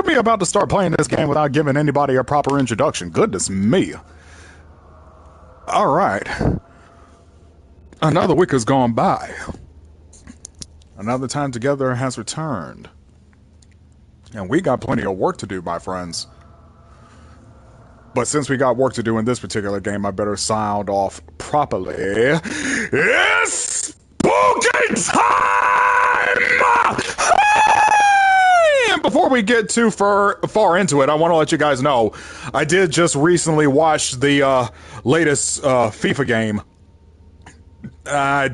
me about to start playing this game without giving anybody a proper introduction. Goodness me. Alright. Another week has gone by. Another time together has returned. And we got plenty of work to do, my friends. But since we got work to do in this particular game, I better sound off properly. It's spooky time! And before we get too far into it, I want to let you guys know, I did just recently watch the latest FIFA game.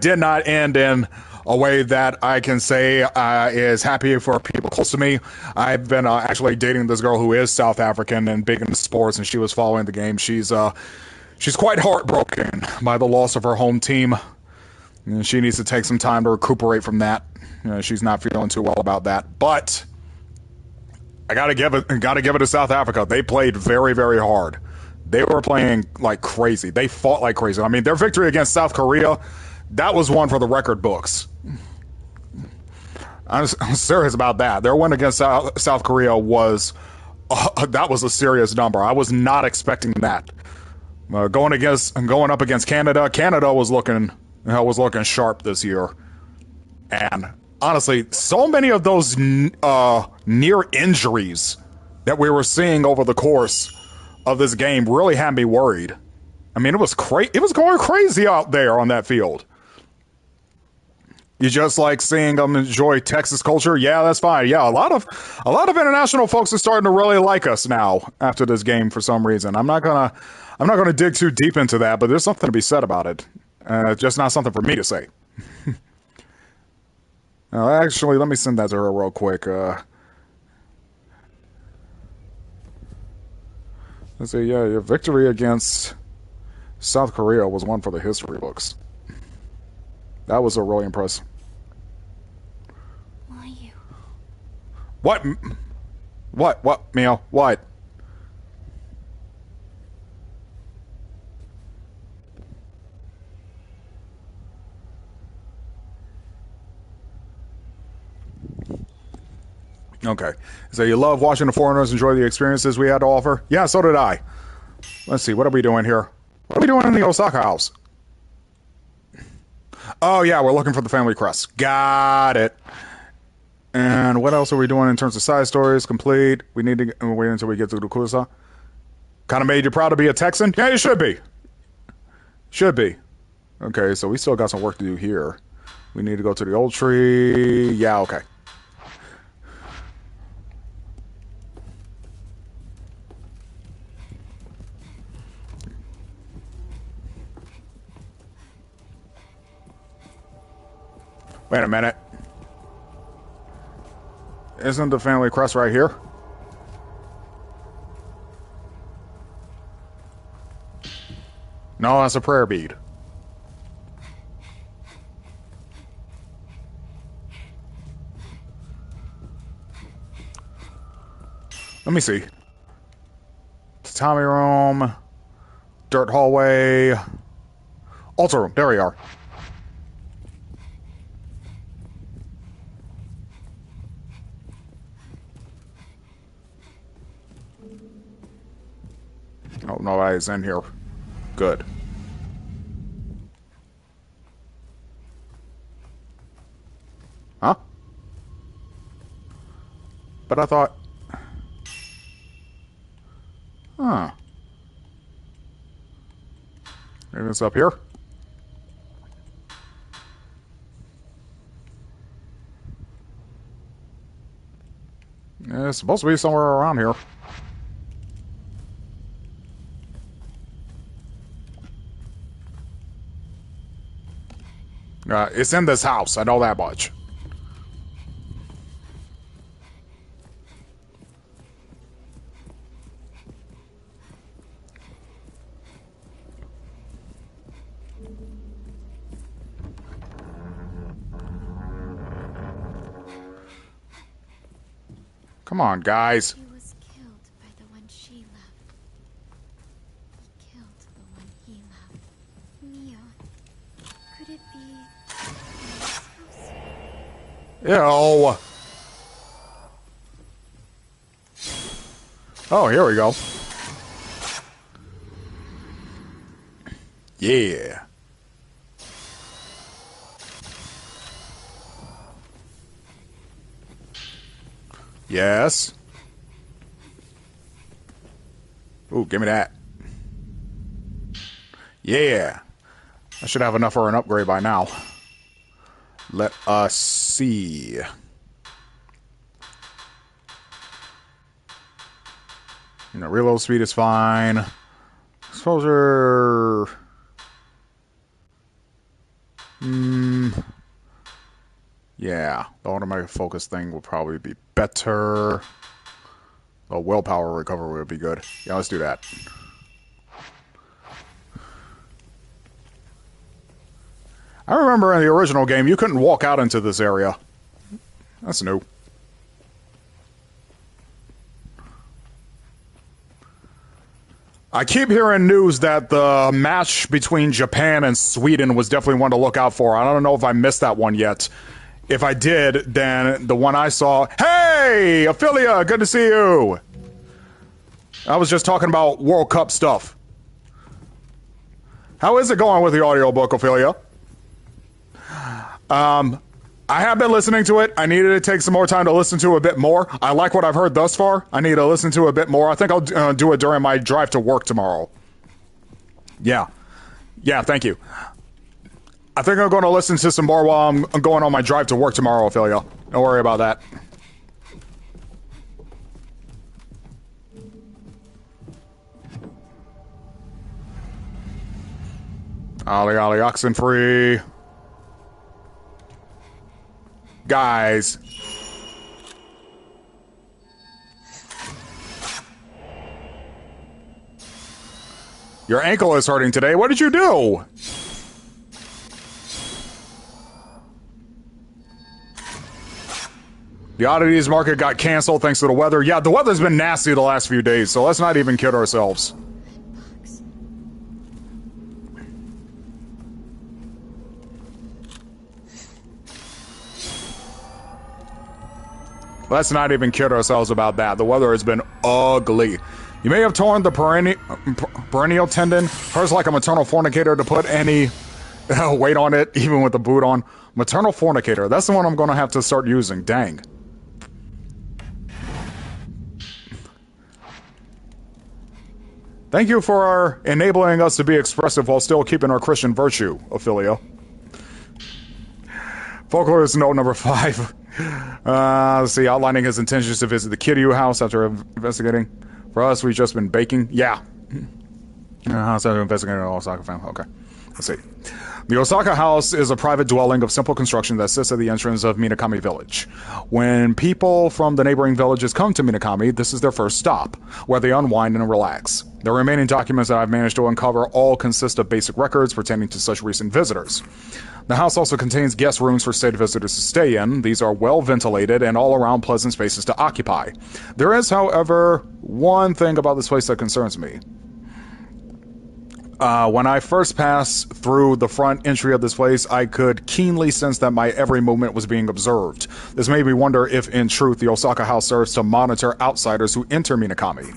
Did not end in a way that I can say is happy for people close to me. I've been actually dating this girl who is South African and big into sports, and she was following the game. She's quite heartbroken by the loss of her home team. And she needs to take some time to recuperate from that. She's not feeling too well about that. But I gotta give it to South Africa. They played very, very hard. They were playing like crazy. They fought like crazy. I mean, their victory against South Korea, that was one for the record books. I'm serious about that. Their win against South Korea was that was a serious number. I was not expecting that. Going up against Canada, Canada was looking sharp this year. And honestly, so many of those near injuries that we were seeing over the course of this game really had me worried. I mean, it was going crazy out there on that field. You just like seeing them enjoy Texas culture? Yeah, that's fine. Yeah, a lot of international folks are starting to really like us now after this game for some reason. I'm not gonna dig too deep into that, but there's something to be said about it. Just not something for me to say. Now, actually, let me send that to her real quick. Let's see. Yeah, your victory against South Korea was one for the history books. That was a really impressive. MAYU. What? What, Mio? What? Okay. So you love watching the foreigners enjoy the experiences we had to offer? Yeah, so did I. Let's see, what are we doing here? What are we doing in the Osaka house? Oh, yeah, we're looking for the family crest. Got it. And what else are we doing in terms of side stories? Complete. We need to wait until we get to the Kusa. Kind of made you proud to be a Texan? Yeah, you should be. Should be. Okay, so we still got some work to do here. We need to go to the old tree. Yeah, okay. Wait a minute. Isn't the family crest right here? No, that's a prayer bead. Let me see. Tatami room. Dirt hallway. Altar room. There we are. Oh, nobody's in here. Good. Huh? But I thought... Huh. Maybe it's up here? Yeah, it's supposed to be somewhere around here. It's in this house, I know that much. Come on, guys. He was killed by the one she loved. He killed the one he loved. Mia, could it be Ew. Oh, here we go. Yeah. Yes. Ooh, give me that. Yeah. I should have enough for an upgrade by now. Let us see. You know, reload speed is fine. Exposure. Yeah, the automatic focus thing will probably be better. A willpower recovery would be good. Yeah, let's do that. I remember in the original game, you couldn't walk out into this area. That's new. I keep hearing news that the match between Japan and Sweden was definitely one to look out for. I don't know if I missed that one yet. If I did, then the one I saw... Hey! Ophelia, good to see you! I was just talking about World Cup stuff. How is it going with the audiobook, Ophelia? I have been listening to it. I needed to take some more time to listen to it a bit more. I like what I've heard thus far. I need to listen to it a bit more. I think I'll do it during my drive to work tomorrow. Yeah. Yeah, thank you. I think I'm going to listen to some more while I'm going on my drive to work tomorrow, Ophelia. Don't worry about that. Ollie, ollie, oxen free. Guys. Your ankle is hurting today. What did you do? The oddities market got canceled thanks to the weather. Yeah, the weather's been nasty the last few days, so let's not even kid ourselves. Let's not even kid ourselves about that. The weather has been ugly. You may have torn the perennial tendon. Hurts like a maternal fornicator to put any weight on it, even with the boot on. Maternal fornicator. That's the one I'm going to have to start using. Dang. Thank you for enabling us to be expressive while still keeping our Christian virtue, Ophelia. Folklorist note number 5. Let's see, outlining his intentions to visit the Kiryu house after investigating. For us, we've just been baking. Yeah. House after investigating the Osaka family. Okay. Let's see. The Osaka house is a private dwelling of simple construction that sits at the entrance of Minakami Village. When people from the neighboring villages come to Minakami, this is their first stop, where they unwind and relax. The remaining documents that I've managed to uncover all consist of basic records pertaining to such recent visitors. The house also contains guest rooms for state visitors to stay in. These are well ventilated and all around pleasant spaces to occupy. There is, however, one thing about this place that concerns me. When I first passed through the front entry of this place, I could keenly sense that my every movement was being observed. This made me wonder if, in truth, the Osaka house serves to monitor outsiders who enter Minakami.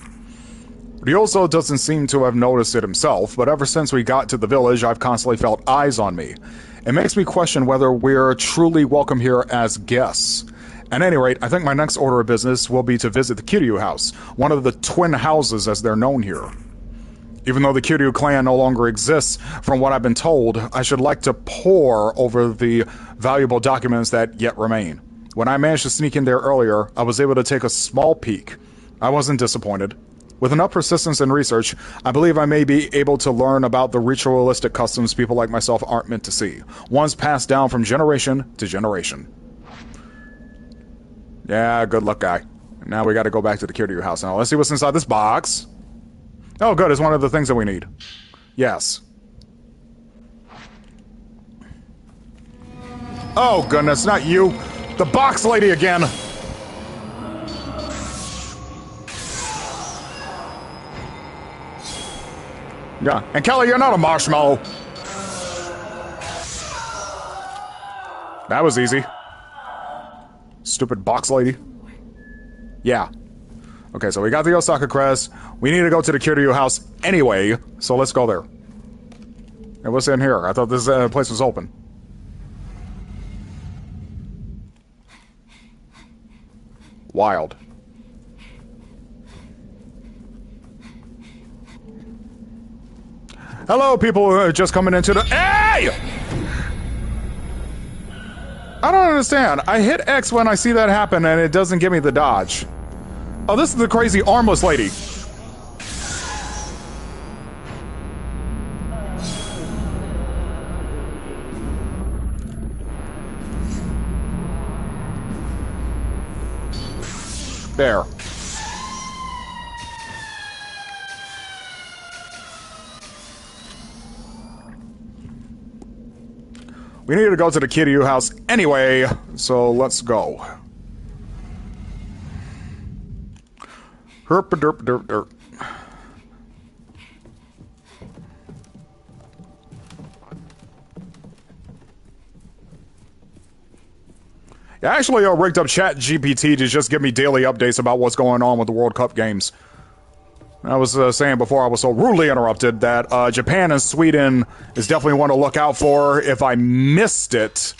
Ryoso doesn't seem to have noticed it himself, but ever since we got to the village, I've constantly felt eyes on me. It makes me question whether we're truly welcome here as guests. At any rate, I think my next order of business will be to visit the Kiryu house, one of the twin houses as they're known here. Even though the Kiryu clan no longer exists, from what I've been told, I should like to pore over the valuable documents that yet remain. When I managed to sneak in there earlier, I was able to take a small peek. I wasn't disappointed. With enough persistence and research, I believe I may be able to learn about the ritualistic customs people like myself aren't meant to see, ones passed down from generation to generation. Yeah, good luck, guy. Now we gotta go back to the Kiryu house. Now, let's see what's inside this box. Oh, good, it's one of the things that we need. Yes. Oh, goodness, not you. The box lady again. Yeah, and Kelly, you're not a marshmallow. That was easy. Stupid box lady. Yeah. Okay, so we got the Osaka Crest. We need to go to the Kiryu house anyway, so let's go there. Hey, what's in here? I thought this place was open. Wild. Hello, people who are just coming into the... Hey! I don't understand. I hit X when I see that happen, and it doesn't give me the dodge. Oh, this is the crazy armless lady. There. We need to go to the Kiryu house anyway, so let's go. Herp derp derp derp. I actually rigged up Chat GPT to just give me daily updates about what's going on with the World Cup games. I was saying before I was so rudely interrupted that Japan and Sweden is definitely one to look out for. If I missed it,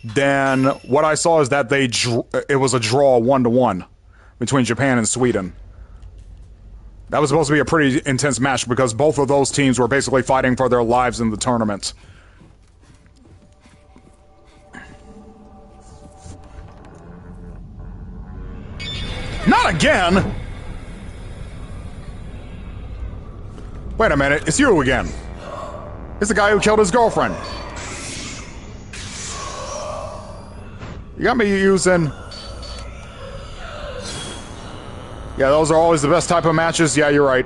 then what I saw is that it was a draw 1-1 between Japan and Sweden. That was supposed to be a pretty intense match because both of those teams were basically fighting for their lives in the tournament. Not again! Wait a minute, it's you again. It's the guy who killed his girlfriend. You got me using... Yeah, those are always the best type of matches. Yeah, you're right.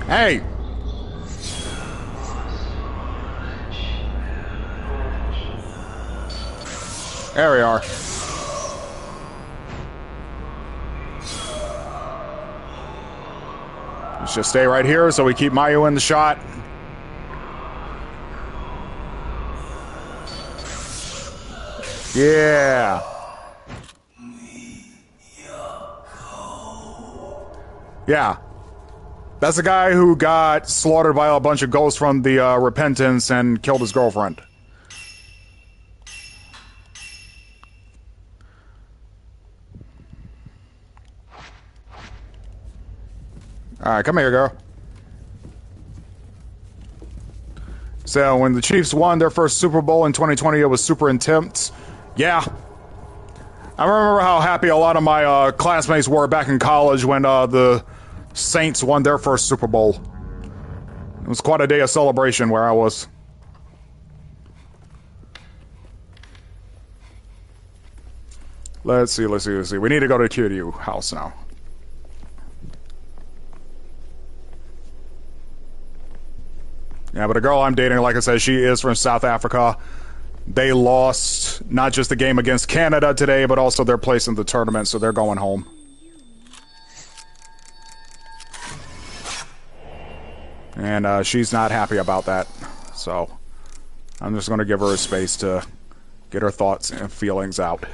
Hey! There we are. Let's just stay right here so we keep MAYU in the shot. Yeah. Yeah. That's the guy who got slaughtered by a bunch of ghosts from the Repentance and killed his girlfriend. Alright, come here, girl. So, when the Chiefs won their first Super Bowl in 2020, it was super intense. Yeah. I remember how happy a lot of my classmates were back in college when the Saints won their first Super Bowl. It was quite a day of celebration where I was. Let's see. We need to go to Kiryu house now. Yeah, but the girl I'm dating, like I said, she is from South Africa. They lost not just the game against Canada today, but also their place in the tournament, so they're going home. And she's not happy about that. So I'm just going to give her a space to get her thoughts and feelings out.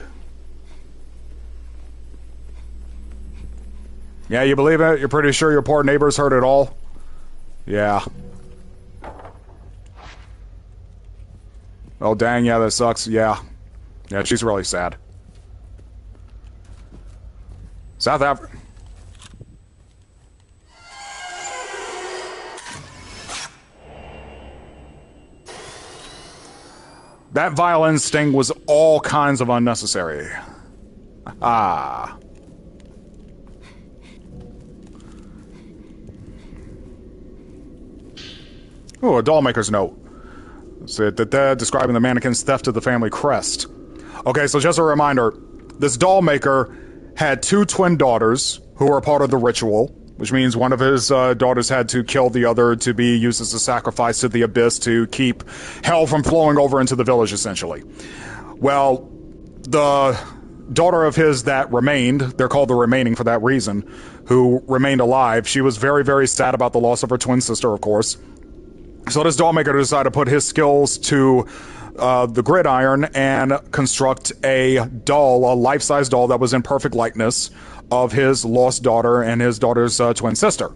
Yeah, you believe it? You're pretty sure your poor neighbors heard it all? Yeah. Oh, dang, yeah, that sucks. Yeah. Yeah, she's really sad. South Africa. That violin sting was all kinds of unnecessary. Ah. Oh, a dollmaker's note. So, describing the mannequin's theft of the family crest. Okay, so just a reminder. This doll maker had two twin daughters who were a part of the ritual, which means one of his daughters had to kill the other to be used as a sacrifice to the abyss to keep hell from flowing over into the village, essentially. Well, the daughter of his that remained, they're called the remaining for that reason, who remained alive, she was very, very sad about the loss of her twin sister, of course. So this dollmaker decided to put his skills to the gridiron and construct a doll, a life-size doll that was in perfect likeness of his lost daughter and his daughter's twin sister.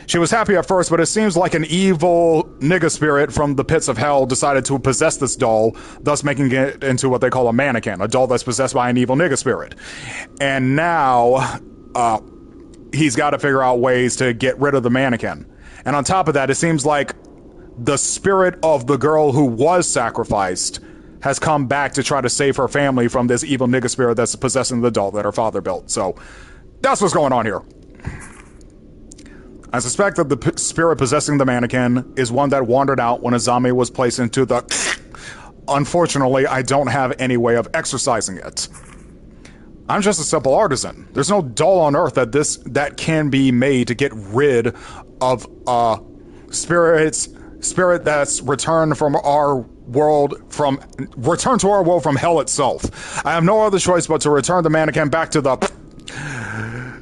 She was happy at first, but it seems like an evil nigga spirit from the pits of hell decided to possess this doll, thus making it into what they call a mannequin, a doll that's possessed by an evil nigga spirit. And now, he's got to figure out ways to get rid of the mannequin. And on top of that, it seems like the spirit of the girl who was sacrificed has come back to try to save her family from this evil nigga spirit that's possessing the doll that her father built. So, that's what's going on here. I suspect that the spirit possessing the mannequin is one that wandered out when Azami was placed into the... Unfortunately, I don't have any way of exorcising it. I'm just a simple artisan. There's no doll on earth that can be made to get rid of spirit that's returned from our world returned to our world from hell itself. I have no other choice but to return the mannequin back to the...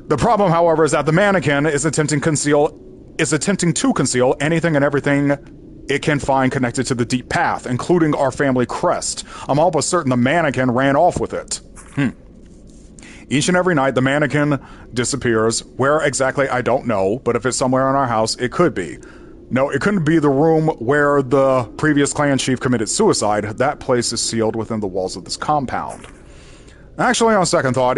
The problem, however, is that the mannequin is attempting to conceal anything and everything it can find connected to the deep path, including our family crest. I'm almost certain the mannequin ran off with it. Each and every night, the mannequin disappears. Where exactly, I don't know, but if it's somewhere in our house, it could be. No, it couldn't be the room where the previous clan chief committed suicide. That place is sealed within the walls of this compound. Actually, on second thought,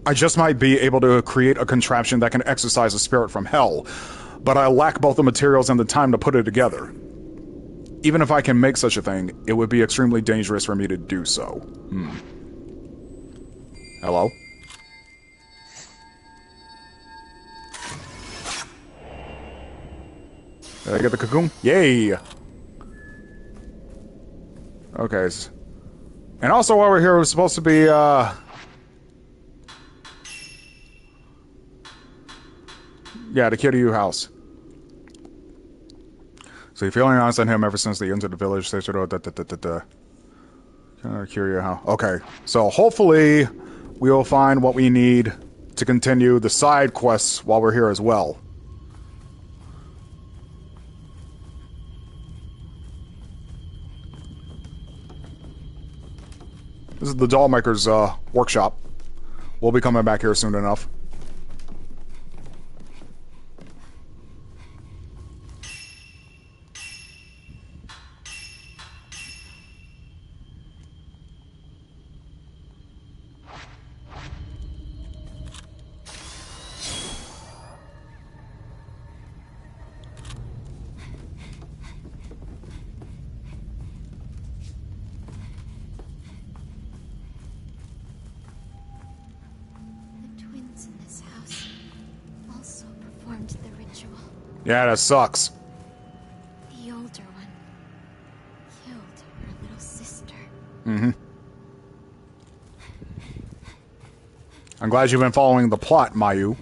I just might be able to create a contraption that can exorcise a spirit from hell, but I lack both the materials and the time to put it together. Even if I can make such a thing, it would be extremely dangerous for me to do so. Hello? Did I get the cocoon? Yay! Okay. And also while we're here, we're supposed to be, yeah, the Kiryu house. So you're feeling honest on him ever since they entered the village. Kiryu house. Okay, so hopefully we'll find what we need to continue the side quests while we're here as well. This is the doll maker's workshop. We'll be coming back here soon enough. Yeah, that sucks. The older one killed her little sister. I'm glad you've been following the plot, MAYU.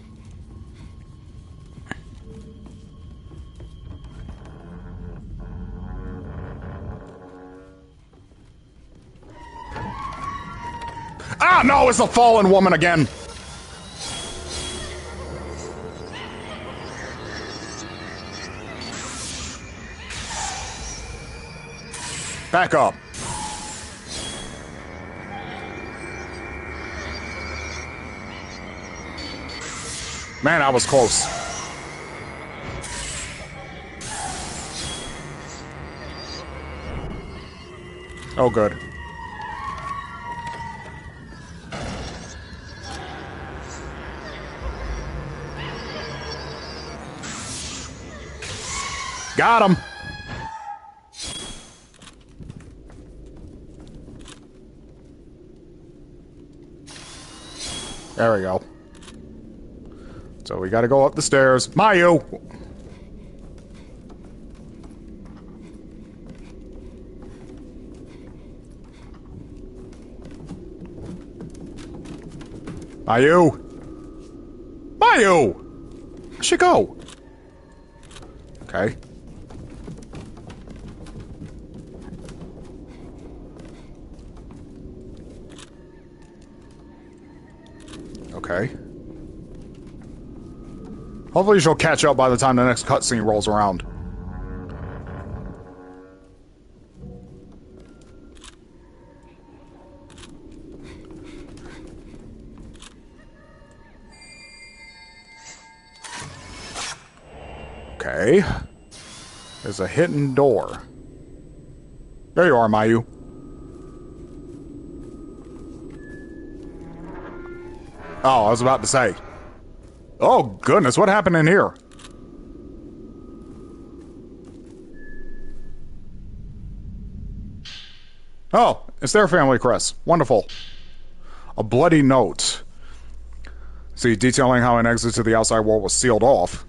Ah, no, it's the fallen woman again. Back up. Man, I was close. Oh, good. Got him. There we go. So we gotta go up the stairs. MAYU! MAYU! MAYU! Where'd she go? Okay. Okay. Hopefully she'll catch up by the time the next cutscene rolls around. way is a hidden door. There you are, MAYU. Oh, I was about to say. Oh, goodness, what happened in here? Oh, it's their family crest. Wonderful. A bloody note. See, detailing how an exit to the outside world was sealed off.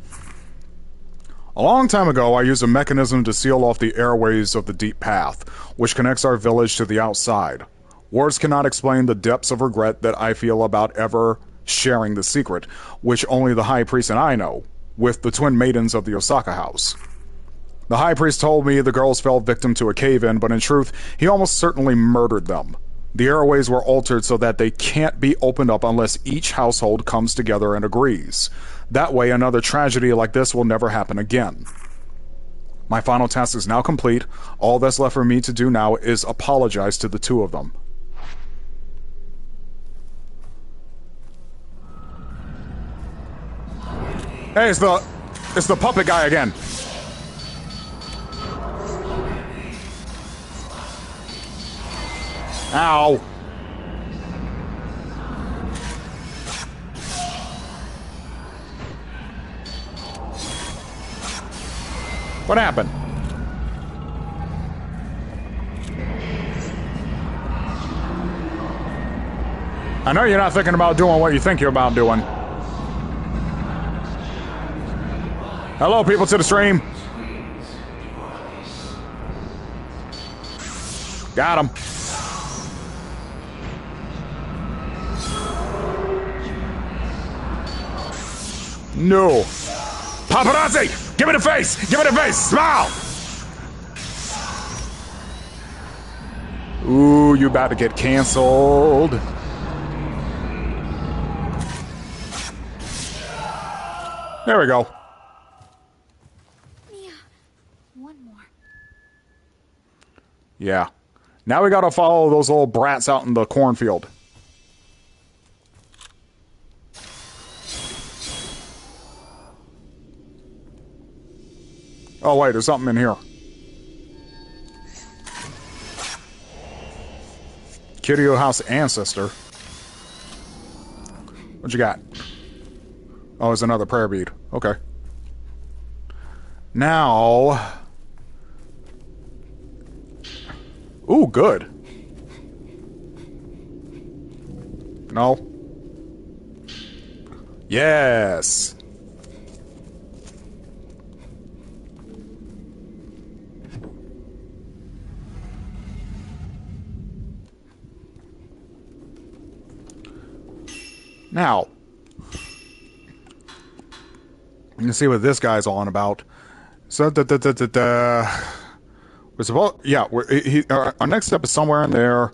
A long time ago, I used a mechanism to seal off the airways of the deep path, which connects our village to the outside. Words cannot explain the depths of regret that I feel about ever sharing the secret, which only the High Priest and I know, with the twin maidens of the Osaka house. The High Priest told me the girls fell victim to a cave-in, but in truth, he almost certainly murdered them. The airways were altered so that they can't be opened up unless each household comes together and agrees. That way, another tragedy like this will never happen again. My final task is now complete. All that's left for me to do now is apologize to the two of them. Hey, it's the puppet guy again. Ow. What happened? I know you're not thinking about doing what you think you're about doing. Hello, people to the stream. Got him. No. Paparazzi! Give me the face! Give me the face! Smile! Ooh, you about to get canceled. There we go. Mia, one more. Yeah. Now we gotta follow those little brats out in the cornfield. Oh wait, there's something in here. Kiryu House Ancestor. What you got? Oh, it's another prayer bead. Okay. Now... Ooh, good. No. Yes. Now, you can see what this guy's on about. So, we're supposed, yeah, our next step is somewhere in there.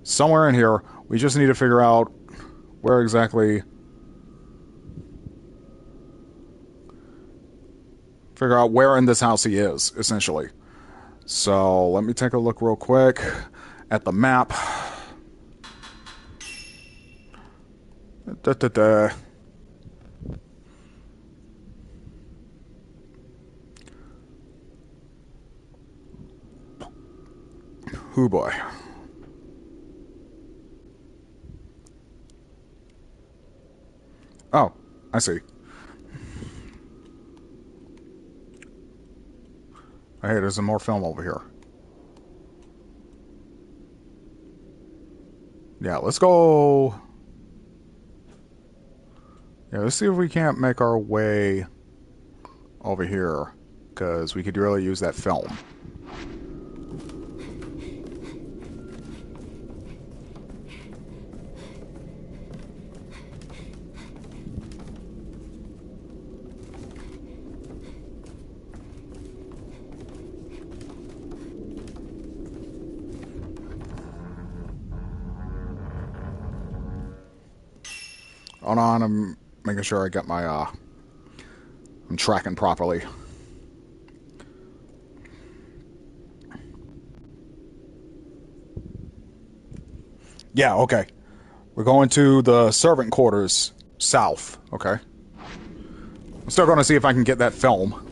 Somewhere in here. We just need to figure out where exactly. Figure out where in this house he is, essentially. So, let me take a look real quick at the map. Oh boy. Oh, I see. Hey, there's some more film over here. Yeah, let's go. Yeah, let's see if we can't make our way over here, because we could really use that film. Hold on, I'm making sure I got my, I'm tracking properly. Yeah, okay. We're going to the servant quarters south, okay? I'm still going to see if I can get that film.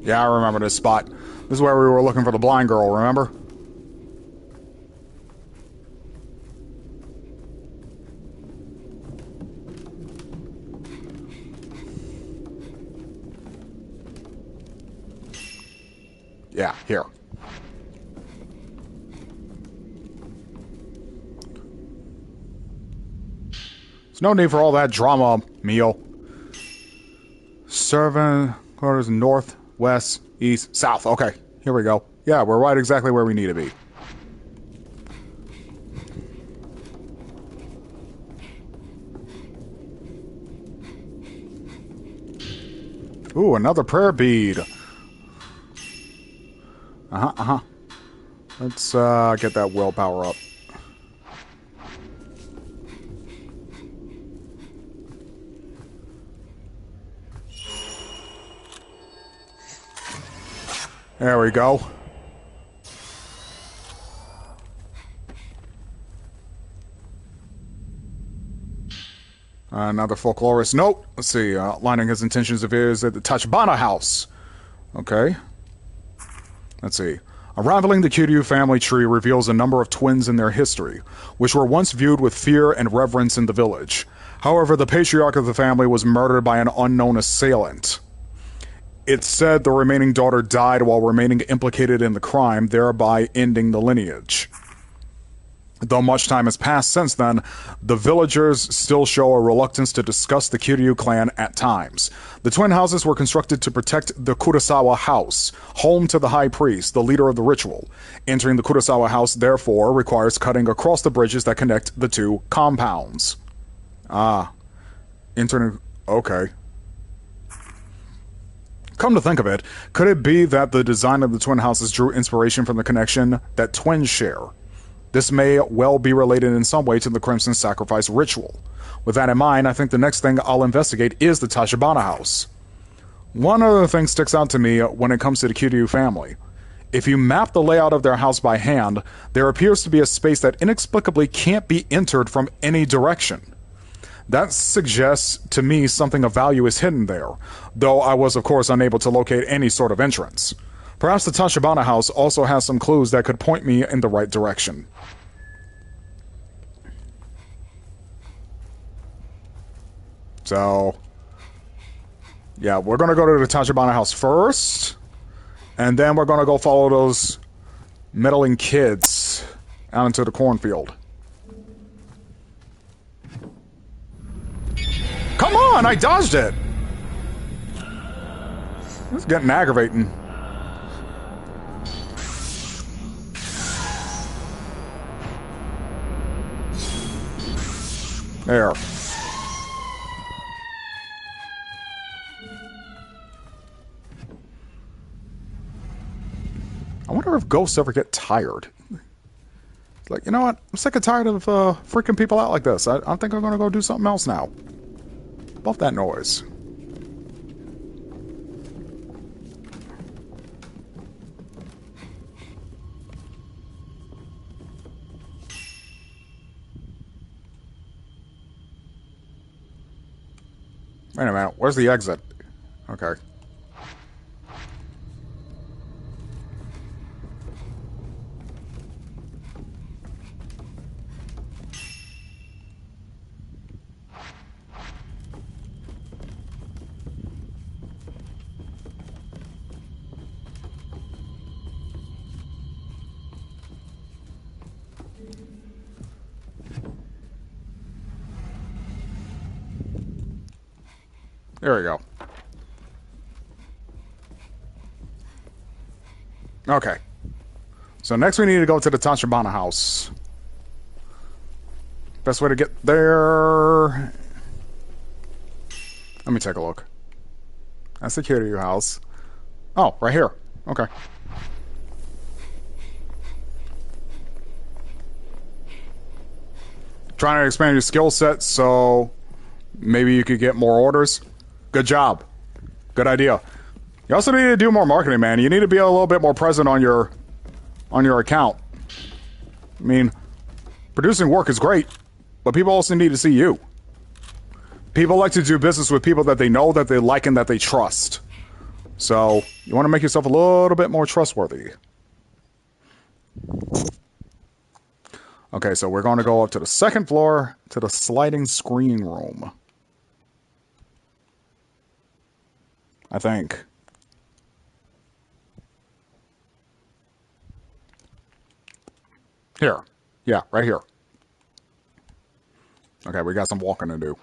Yeah, I remember this spot. This is where we were looking for the blind girl, remember? Yeah, here. There's no need for all that drama, Mio. Servant quarters north, west, east, south. Okay, here we go. Yeah, we're right exactly where we need to be. Ooh, another prayer bead. Let's get that willpower up. There we go. Another folklorist note. Let's see. Outlining his intentions of his at the Tachibana house. Okay. Let's see. Unraveling the Kiryu family tree reveals a number of twins in their history, which were once viewed with fear and reverence in the village. However, the patriarch of the family was murdered by an unknown assailant. It's said the remaining daughter died while remaining implicated in the crime, thereby ending the lineage. Though much time has passed since then, the villagers still show a reluctance to discuss the Kiryu clan at times. The twin houses were constructed to protect the Kurosawa house, home to the high priest, the leader of the ritual. Entering the Kurosawa house, therefore, requires cutting across the bridges that connect the two compounds. Entering... Okay. Come to think of it, could it be that the design of the twin houses drew inspiration from the connection that twins share? This may well be related in some way to the Crimson Sacrifice ritual. With that in mind, I think the next thing I'll investigate is the Tachibana house. One other thing sticks out to me when it comes to the Kiryu family. If you map the layout of their house by hand, there appears to be a space that inexplicably can't be entered from any direction. That suggests to me something of value is hidden there, though I was of course unable to locate any sort of entrance. Perhaps the Tachibana house also has some clues that could point me in the right direction. So, yeah, we're going to go to the Tachibana house first, and then we're going to go follow those meddling kids out into the cornfield. Come on, I dodged it! It's getting aggravating. There. I wonder if ghosts ever get tired. It's like, you know what? I'm sick and tired of freaking people out like this. I think I'm gonna go do something else now. Buff that noise. Wait a minute, where's the exit? Okay. There we go. Okay. So next we need to go to the Tachibana house. Best way to get there... Let me take a look. That's the Kiryu house. Oh, right here. Okay. Trying to expand your skill set so maybe you could get more orders. Good job. Good idea. You also need to do more marketing, man. You need to be a little bit more present on your account. I mean, producing work is great, but people also need to see you. People like to do business with people that they know, that they like, and that they trust. So, you want to make yourself a little bit more trustworthy. Okay, so we're going to go up to the second floor, to the sliding screen room. I think. Here. Yeah, right here. Okay, we got some walking to do.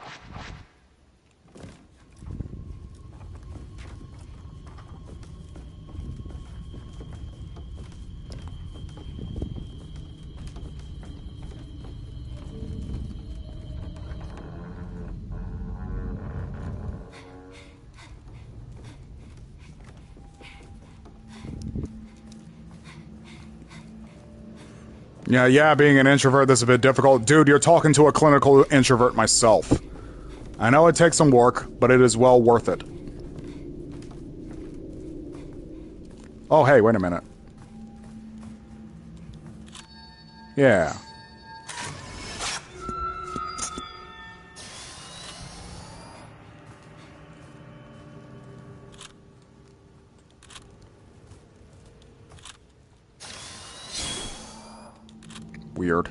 Yeah, being an introvert, this is a bit difficult. Dude, you're talking to a clinical introvert myself. I know it takes some work, but it is well worth it. Oh, hey, wait a minute. Yeah. Weird.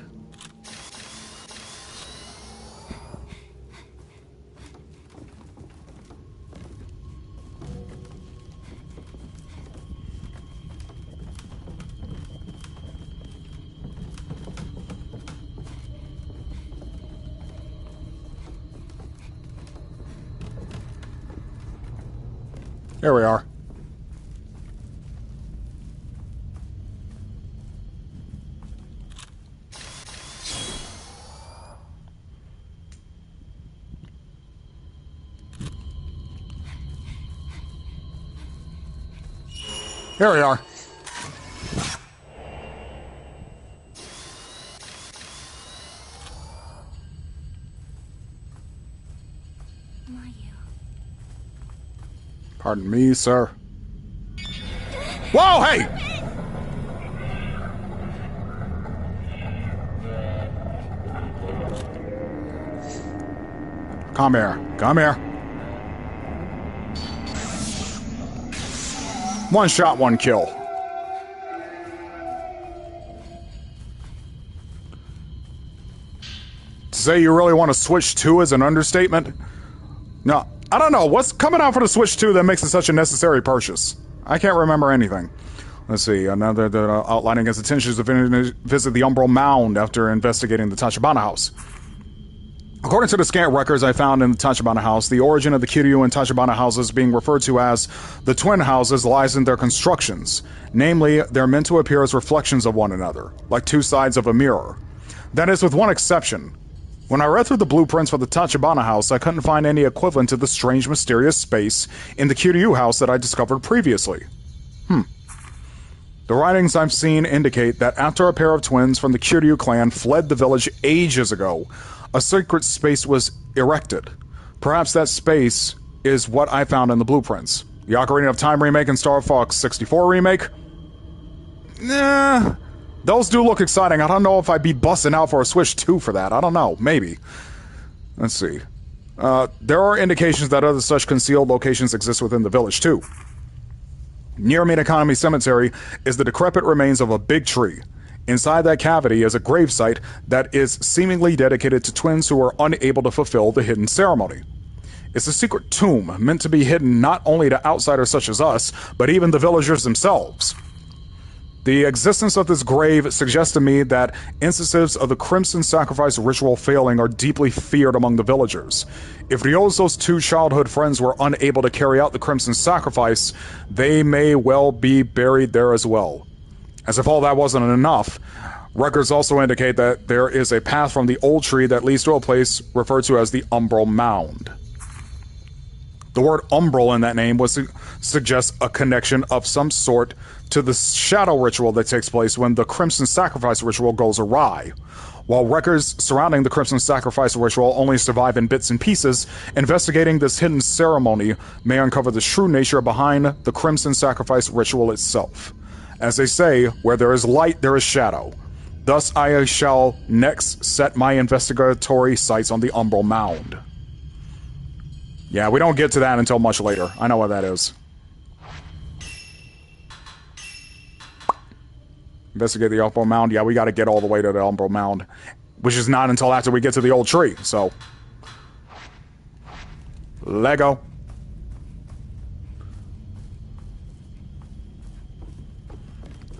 Here we are. Here we are. MAYU. Pardon me, sir. Whoa, hey! Come here. Come here. One shot, one kill. To say you really want to Switch 2 is an understatement. No, I don't know. What's coming out for the Switch 2 that makes it such a necessary purchase? I can't remember anything. Let's see. Another outlining his intentions to visit the Umbral Mound after investigating the Tachibana House. According to the scant records I found in the Tachibana House, the origin of the Kiryu and Tachibana houses being referred to as the twin houses lies in their constructions. Namely, they're meant to appear as reflections of one another, like two sides of a mirror. That is, with one exception. When I read through the blueprints for the Tachibana House, I couldn't find any equivalent to the strange, mysterious space in the Kiryu house that I discovered previously. The writings I've seen indicate that after a pair of twins from the Kiryu clan fled the village ages ago, a secret space was erected. Perhaps that space is what I found in the blueprints. The Ocarina of Time remake and Star Fox 64 remake? Nah, those do look exciting. I don't know if I'd be busting out for a Switch 2 for that. I don't know. Maybe. Let's see. There are indications that other such concealed locations exist within the village, too. Near Minakami Cemetery is the decrepit remains of a big tree. Inside that cavity is a gravesite that is seemingly dedicated to twins who were unable to fulfill the hidden ceremony. It's a secret tomb meant to be hidden not only to outsiders such as us, but even the villagers themselves. The existence of this grave suggests to me that instances of the Crimson Sacrifice ritual failing are deeply feared among the villagers. If Ryozo's two childhood friends were unable to carry out the Crimson Sacrifice, they may well be buried there as well. As if all that wasn't enough, records also indicate that there is a path from the old tree that leads to a place referred to as the Umbral Mound. The word umbral in that name suggests a connection of some sort to the shadow ritual that takes place when the Crimson Sacrifice ritual goes awry. While records surrounding the Crimson Sacrifice ritual only survive in bits and pieces, investigating this hidden ceremony may uncover the true nature behind the Crimson Sacrifice ritual itself. As they say, where there is light, there is shadow. Thus I shall next set my investigatory sights on the Umbral Mound. Yeah, we don't get to that until much later. I know what that is. Investigate the Umbral Mound. Yeah, we gotta get all the way to the Umbral Mound. Which is not until after we get to the old tree, so... Lego.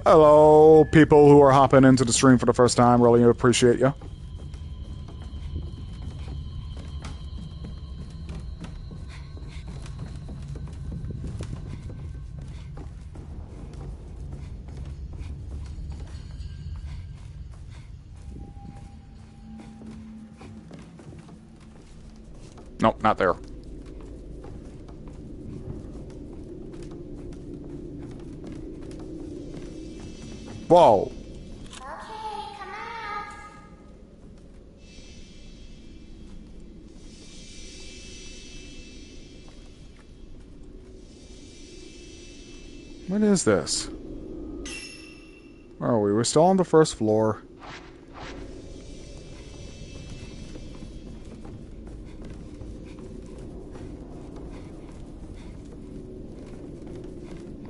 Hello, people who are hopping into the stream for the first time. Really appreciate you. Nope, not there. Whoa. Okay, come out. What is this? Where are we? We're still on the first floor.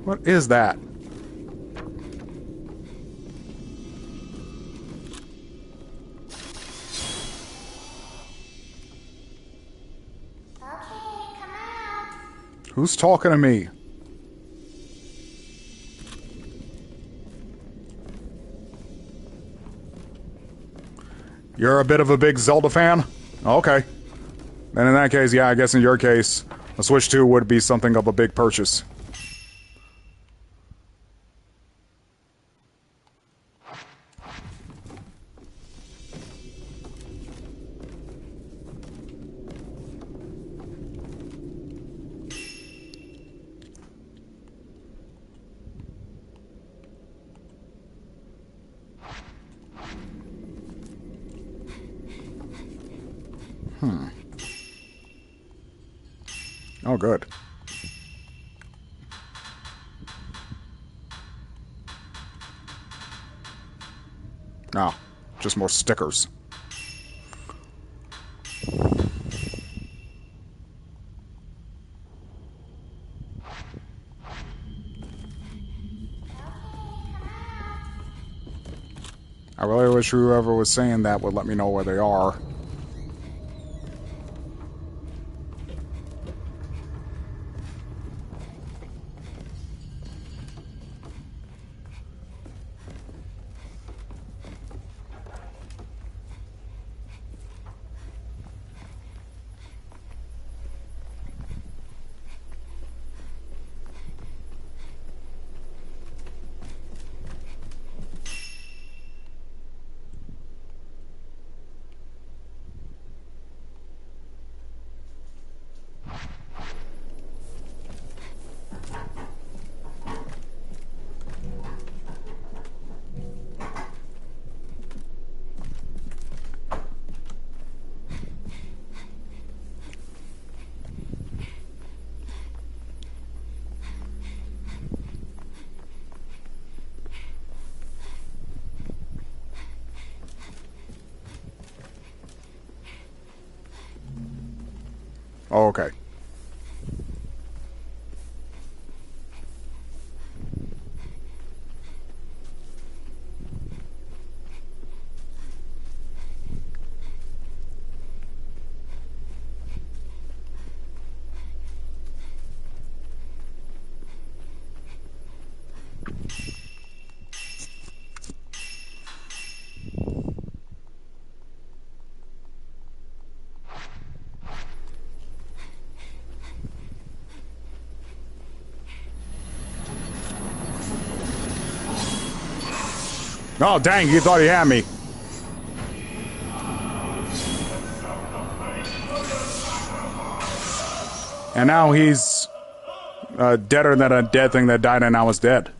What is that? Okay, come out. Who's talking to me? You're a bit of a big Zelda fan? Okay. And in that case, yeah, I guess in your case, a Switch 2 would be something of a big purchase. Oh, good. No, just more stickers. I really wish whoever was saying that would let me know where they are. Oh, okay. Oh, dang, he thought he had me. And now he's deader than a dead thing that died and now is dead.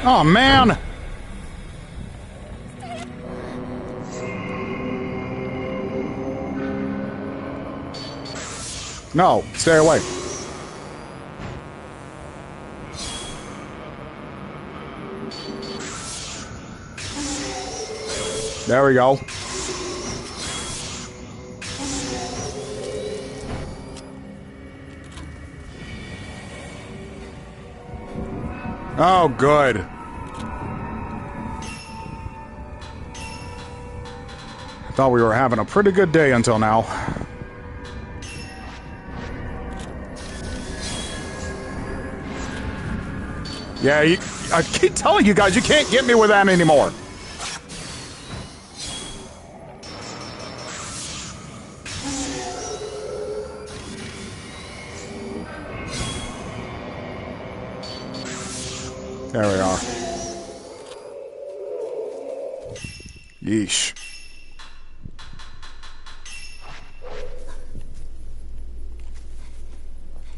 Oh, man! No, stay away. There we go. Oh, good. I thought we were having a pretty good day until now. Yeah, I keep telling you guys, you can't get me with that anymore. There we are. Yeesh.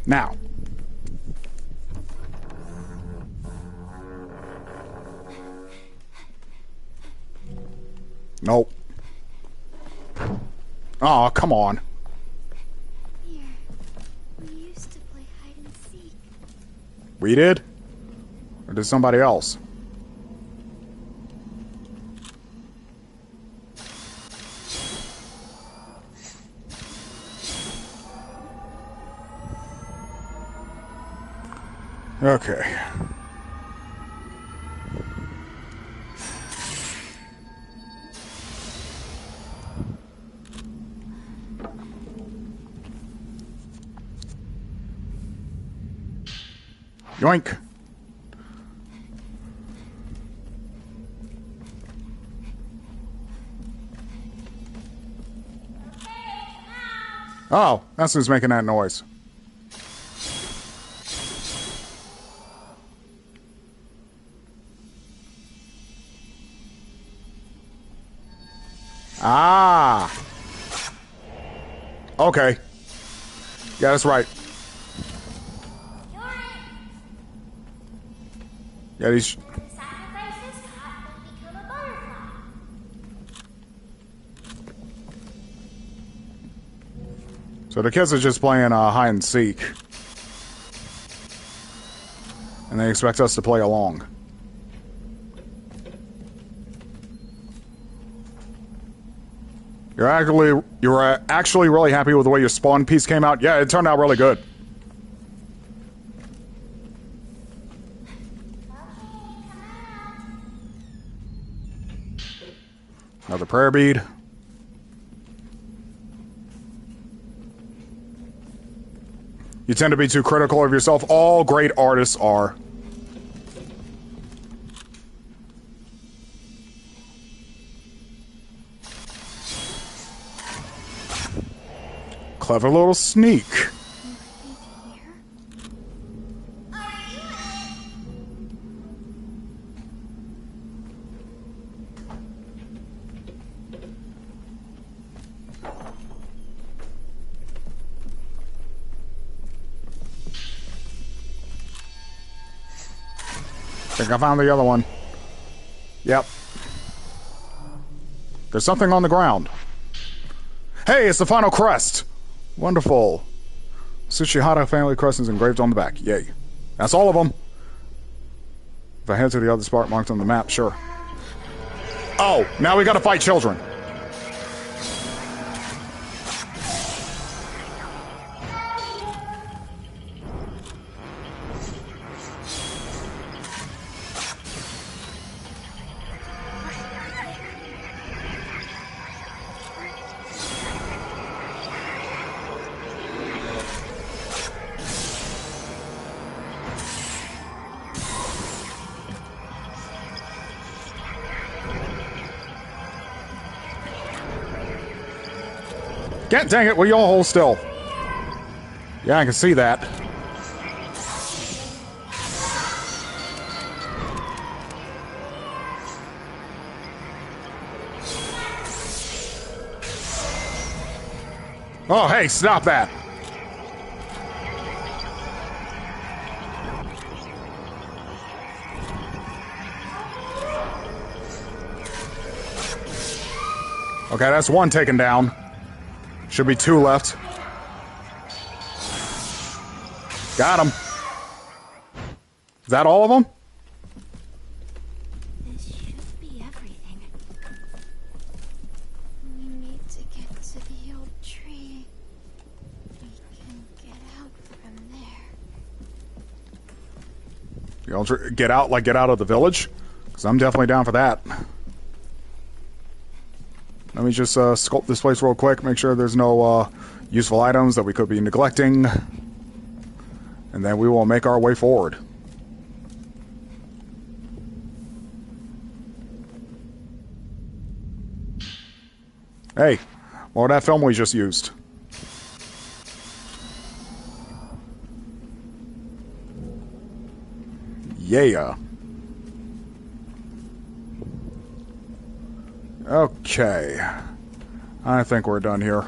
Now. Nope. Oh, come on. Here, we used to play hide and seek. We did? Or did somebody else? Okay. Yoink. Oh, that's who's making that noise. Ah. Okay. Yeah, that's right. Yeah, these... So the kids are just playing hide and seek. And they expect us to play along. You're actually really happy with the way your spawn piece came out? Yeah, it turned out really good. Another prayer bead. You tend to be too critical of yourself. All great artists are. Clever little sneak. I think I found the other one. Yep. There's something on the ground. Hey, it's the final crest! Wonderful. Tsuchihara family crest is engraved on the back. Yay. That's all of them. If I head to the other spot marked on the map, sure. Oh, now we gotta fight children. God dang it, will you all hold still? Yeah, I can see that. Oh, hey, stop that. Okay, that's one taken down. Should be two left. Got him. Is that all of them? This should be everything. We need to get to the old tree. We can get out from there. Get out, like get out of the village? Because I'm definitely down for that. Let me just sculpt this place real quick, make sure there's no useful items that we could be neglecting. And then we will make our way forward. Hey, what that film we just used? Yeah. Okay. I think we're done here.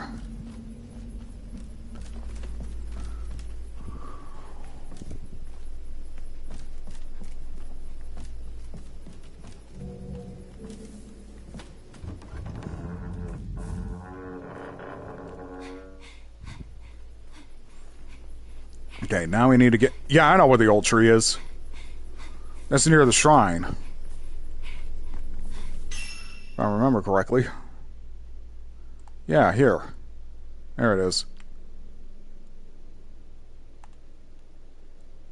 Okay, now we need to get... Yeah, I know where the old tree is. That's near the shrine. If I remember correctly. Yeah, here. There it is.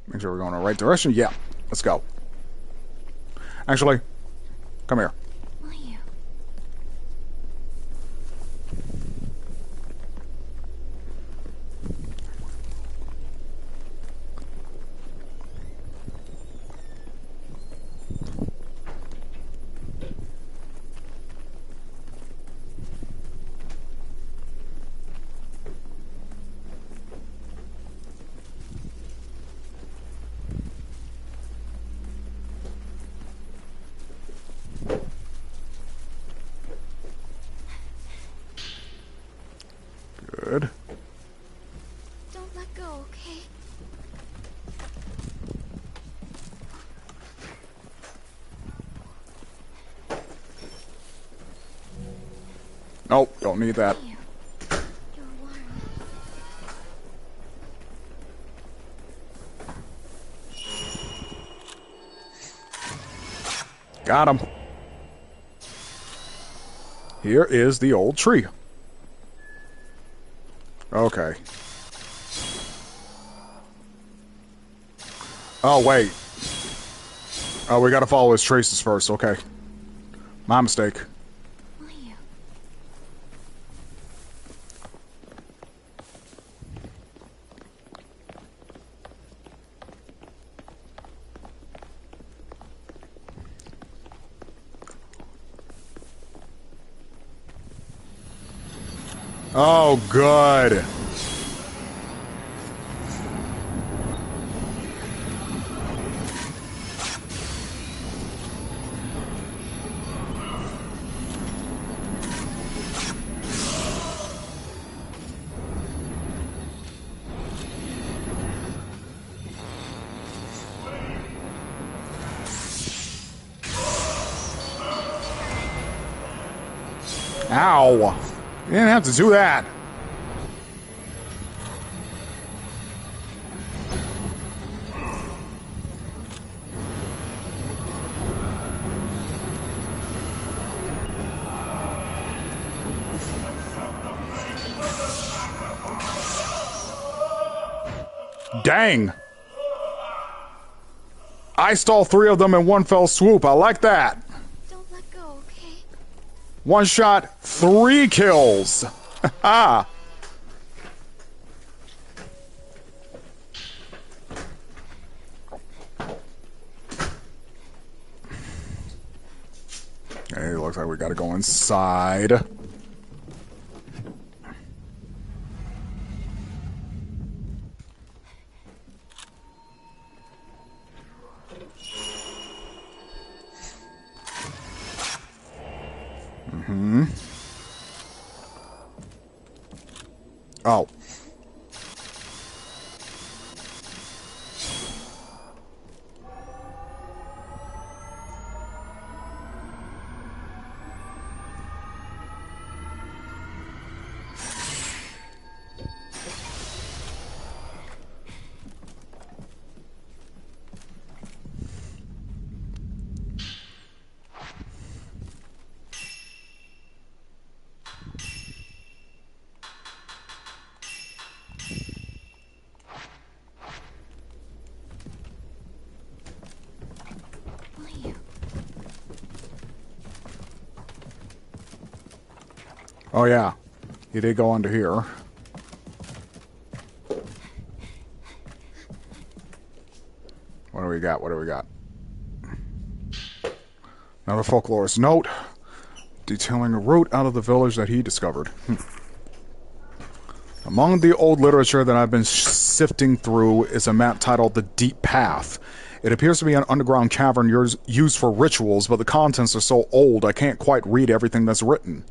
Make sure we're going in the right direction. Yeah, let's go. Actually, come here. MAYU. Good. Don't let go, okay? Nope, don't need that. MAYU. You're warm. Got him. Here is the old tree. Okay. Oh, wait. Oh, we gotta follow his traces first. Okay. My mistake. MAYU. Oh, good. Ow. You didn't have to do that. Dang. I stole 3 of them in one fell swoop. I like that. Don't let go, okay? One shot, 3 kills. Ha. Okay, looks like we gotta go inside. Oh. Oh, yeah. He did go under here. What do we got? What do we got? Another folklorist note detailing a route out of the village that he discovered. Among the old literature that I've been sifting through is a map titled The Deep Path. It appears to be an underground cavern used for rituals, but the contents are so old I can't quite read everything that's written.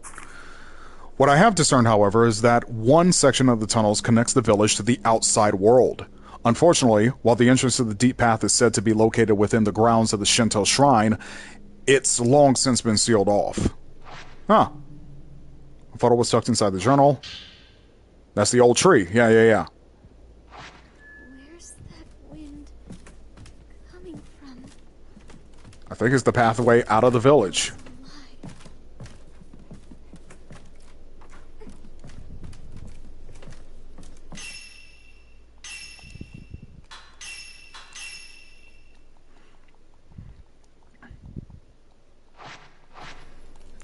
What I have discerned, however, is that one section of the tunnels connects the village to the outside world. Unfortunately, while the entrance to the Deep Path is said to be located within the grounds of the Shinto shrine, it's long since been sealed off. Huh. A photo was tucked inside the journal. That's the old tree. Yeah. Where's that wind coming from? I think it's the pathway out of the village.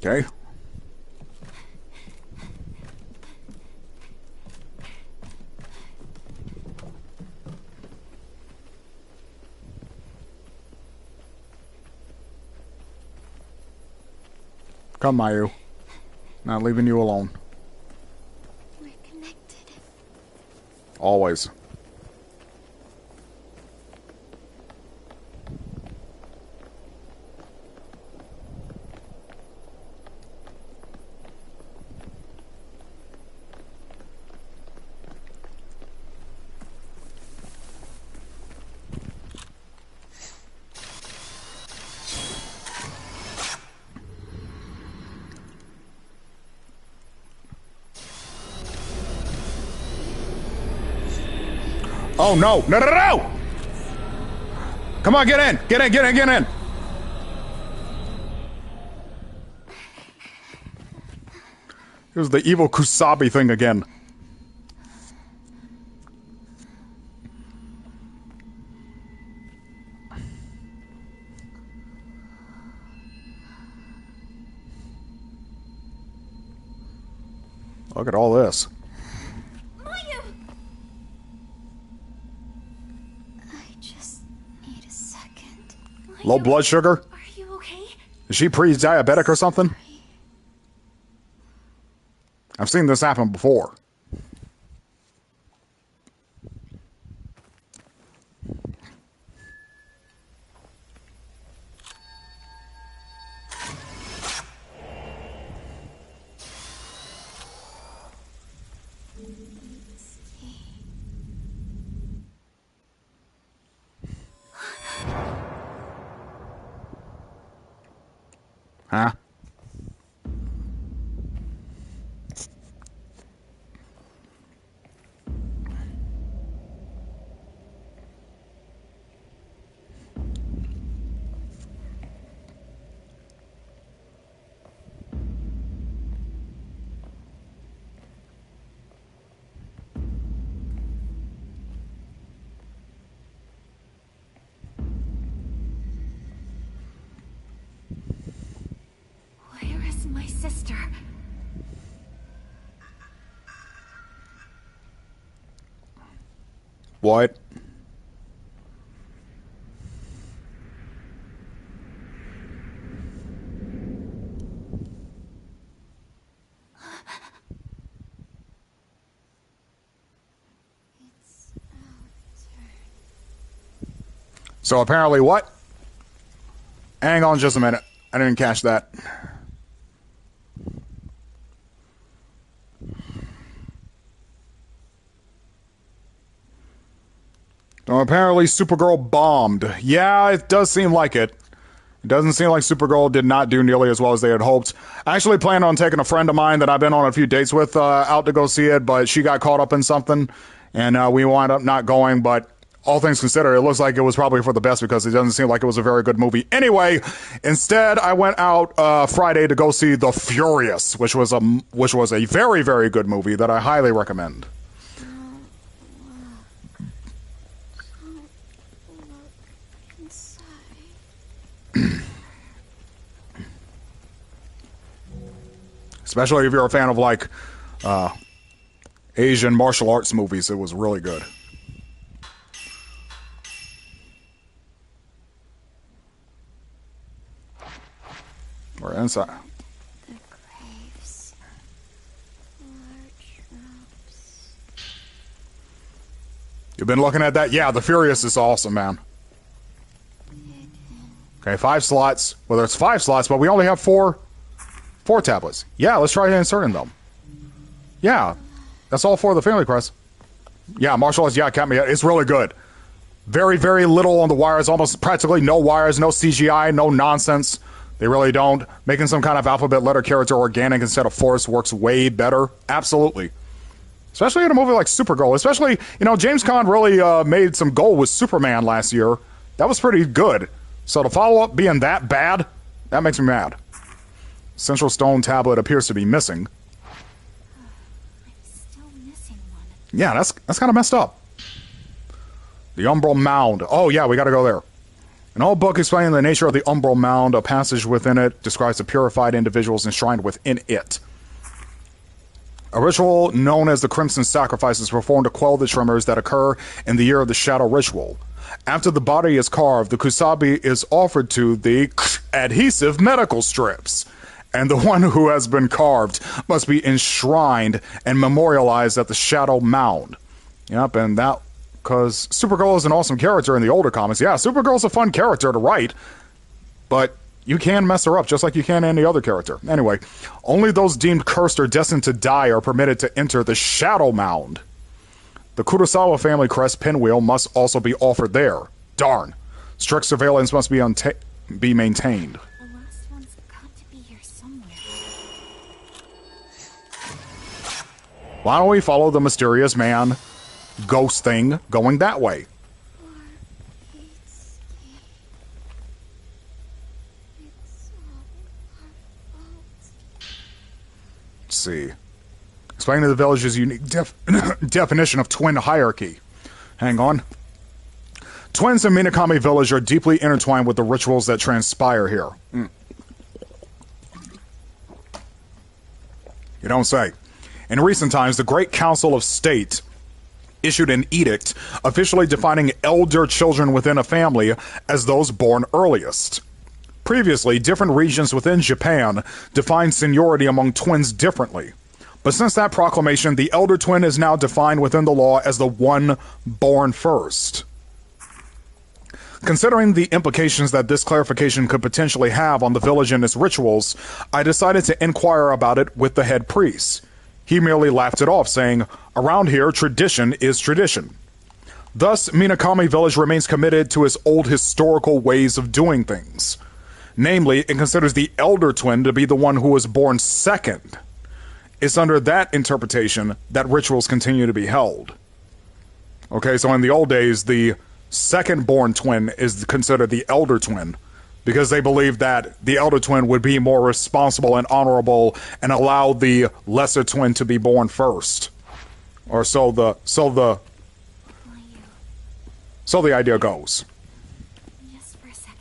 Okay. Come, MAYU. Not leaving you alone. We're connected. Always. Oh, no. No! Come on, get in! Get in! It was the evil Kusabi thing again. Look at all this. MAYU! I just need a second. MAYU, Low blood sugar? Are you okay? Is she pre-diabetic or something? I've seen this happen before. Huh? Where is my sister? What? It's our turn. So apparently what? Hang on just a minute. I didn't catch that. So apparently Supergirl bombed. Yeah, it does seem like it. It doesn't seem like Supergirl did not do nearly as well as they had hoped. I actually planned on taking a friend of mine that I've been on a few dates with out to go see it, but she got caught up in something, and we wound up not going, but all things considered, it looks like it was probably for the best because it doesn't seem like it was a very good movie. Anyway, instead, I went out Friday to go see The Furious, which was a very, very good movie that I highly recommend. Inside. Especially if you're a fan of, like, Asian martial arts movies. It was really good. We're inside. The graves. Large ropes. You've been looking at that? Yeah, the Furious is awesome, man. Okay, 5 slots. Well, there's 5 slots, but we only have 4 tablets. Yeah, let's try inserting them. Yeah, that's all 4 of the Family Crest. Yeah, martial arts, yeah, count me. It's really good. Very, very little on the wires, almost practically no wires, no CGI, no nonsense. They really don't. Making some kind of alphabet letter character organic instead of forced works way better. Absolutely. Especially in a movie like Supergirl. Especially, you know, James Caan really made some gold with Superman last year. That was pretty good. So the follow-up being that bad, that makes me mad. Central Stone tablet appears to be missing. I'm still missing one. Yeah, that's kind of messed up. The Umbral Mound. Oh, yeah, we got to go there. An old book explaining the nature of the Umbral Mound, a passage within it describes the purified individuals enshrined within it. A ritual known as the Crimson Sacrifice is performed to quell the tremors that occur in the year of the Shadow Ritual. After the body is carved, the kusabi is offered to the adhesive medical strips, and the one who has been carved must be enshrined and memorialized at the Shadow Mound. Yep, and that... because Supergirl is an awesome character in the older comics. Yeah, Supergirl's a fun character to write, but you can mess her up just like you can any other character. Anyway, only those deemed cursed or destined to die are permitted to enter the Shadow Mound. The Kurosawa family crest pinwheel must also be offered there. Darn. Strict surveillance must be maintained. The last one's got to be here somewhere. Why don't we follow the mysterious man, ghost thing, going that way? Or it's all our fault. Let's see. Explain to the village's unique definition of twin hierarchy. Hang on. Twins in Minakami Village are deeply intertwined with the rituals that transpire here. You don't say. In recent times, the Great Council of State issued an edict officially defining elder children within a family as those born earliest. Previously, different regions within Japan defined seniority among twins differently. But since that proclamation, the elder twin is now defined within the law as the one born first. Considering the implications that this clarification could potentially have on the village and its rituals, I decided to inquire about it with the head priest. He merely laughed it off, saying, "Around here, tradition is tradition." Thus, Minakami Village remains committed to its old historical ways of doing things. Namely, it considers the elder twin to be the one who was born second. It's under that interpretation that rituals continue to be held. Okay, so in the old days, the second-born twin is considered the elder twin, because they believed that the elder twin would be more responsible and honorable and allow the lesser twin to be born first. Or so the idea goes. Just for a second.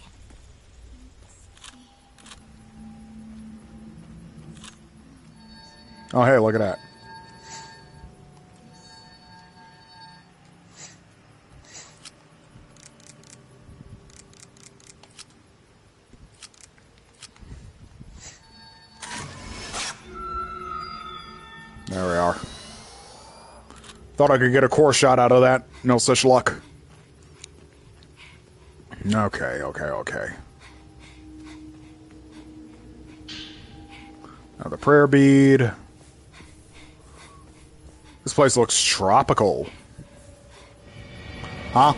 Oh, hey, look at that. There we are. Thought I could get a core shot out of that. No such luck. Okay. Now the prayer bead. This place looks tropical. Huh?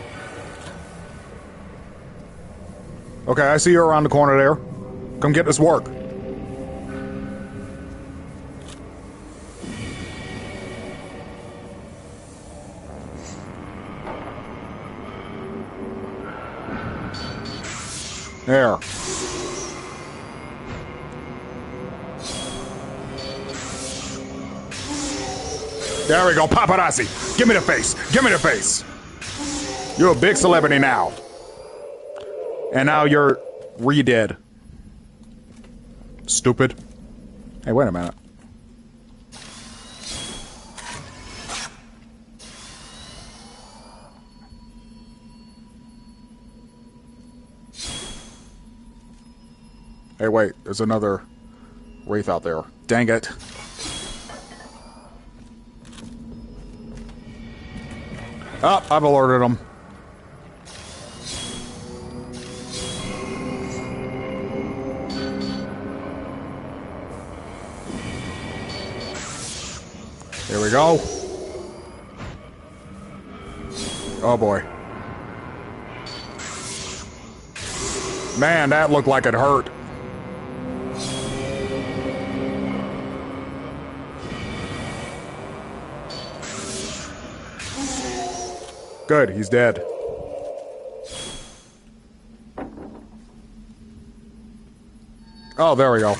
Okay, I see you around the corner there. Come get this work. There. There we go, paparazzi. Give me the face. Give me the face. You're a big celebrity now. And now you're re-dead. Stupid. Hey, wait a minute. Hey, wait. There's another wraith out there. Dang it. Oh, I've alerted him. Here we go. Oh boy. Man, that looked like it hurt. Good, he's dead. Oh, there we go.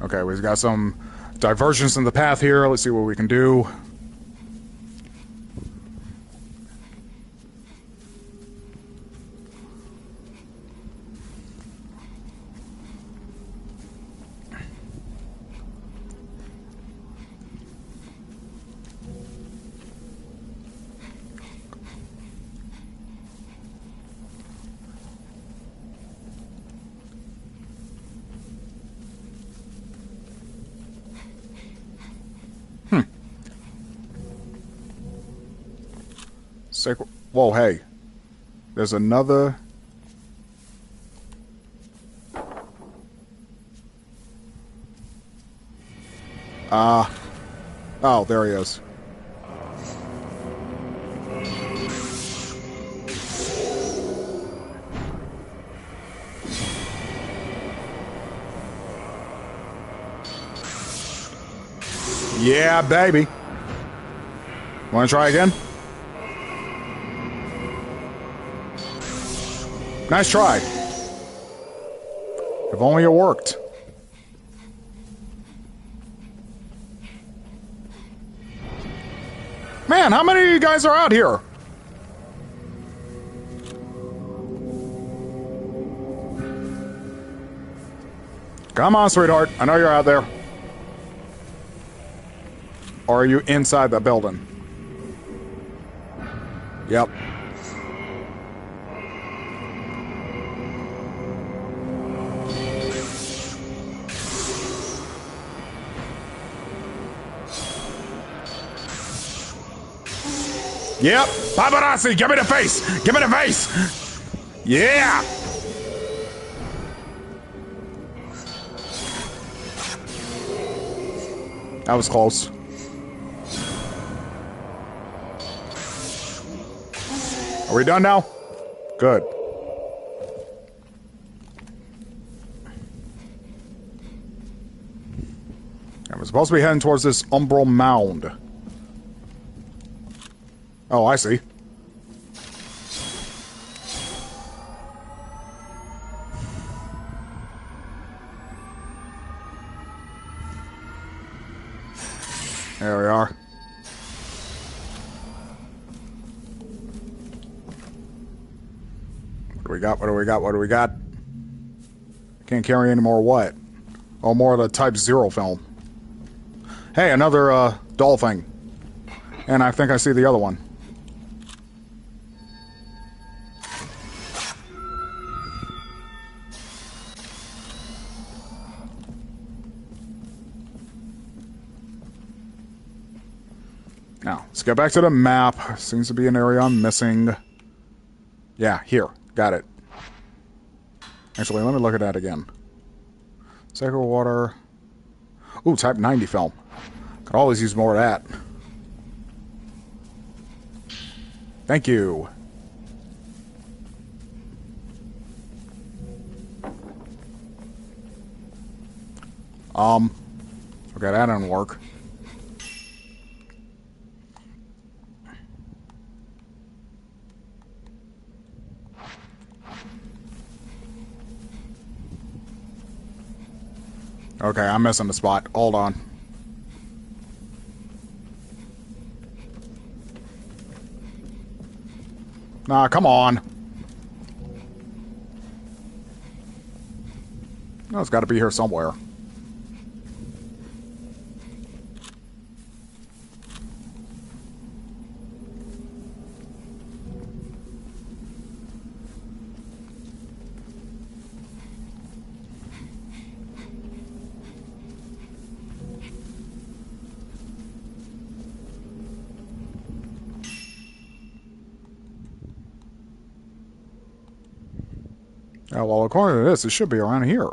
Okay, we've got some divergence in the path here. Let's see what we can do. Whoa, hey. There's another... Oh, there he is. Yeah, baby. Want to try again? Nice try. If only it worked. Man, how many of you guys are out here? Come on, sweetheart. I know you're out there. Or are you inside the building? Yep. Yep. Paparazzi, give me the face. Give me the face. Yeah. That was close. Are we done now? Good. And we're supposed to be heading towards this umbral mound. Oh, I see. There we are. What do we got? What do we got? What do we got? Can't carry any more what? Oh, more of the Type 0 film. Hey, another doll thing. And I think I see the other one. Now, let's get back to the map. Seems to be an area I'm missing. Yeah, here. Got it. Actually, let me look at that again. Sacred water. Ooh, Type 90 film. Could always use more of that. Thank you. Okay, that didn't work. Okay, I'm missing the spot. Hold on. Nah, come on. No, it's got to be here somewhere. Yeah, well, according to this, it should be around here.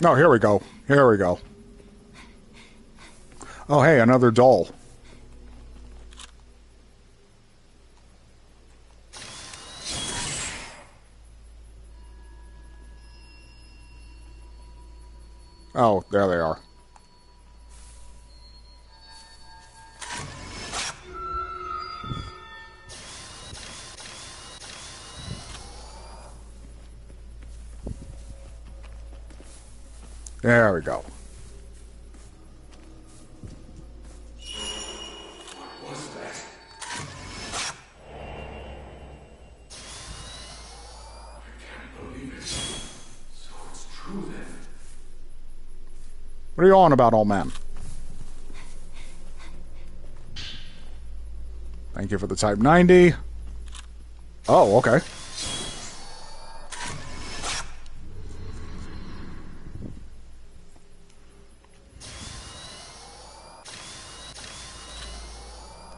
Oh, here we go. Here we go. Oh, hey, another doll. Oh, there they are. There we go. What was that? I can't believe it. So it's true then. What are you on about, old man? Thank you for the Type 90. Oh, okay.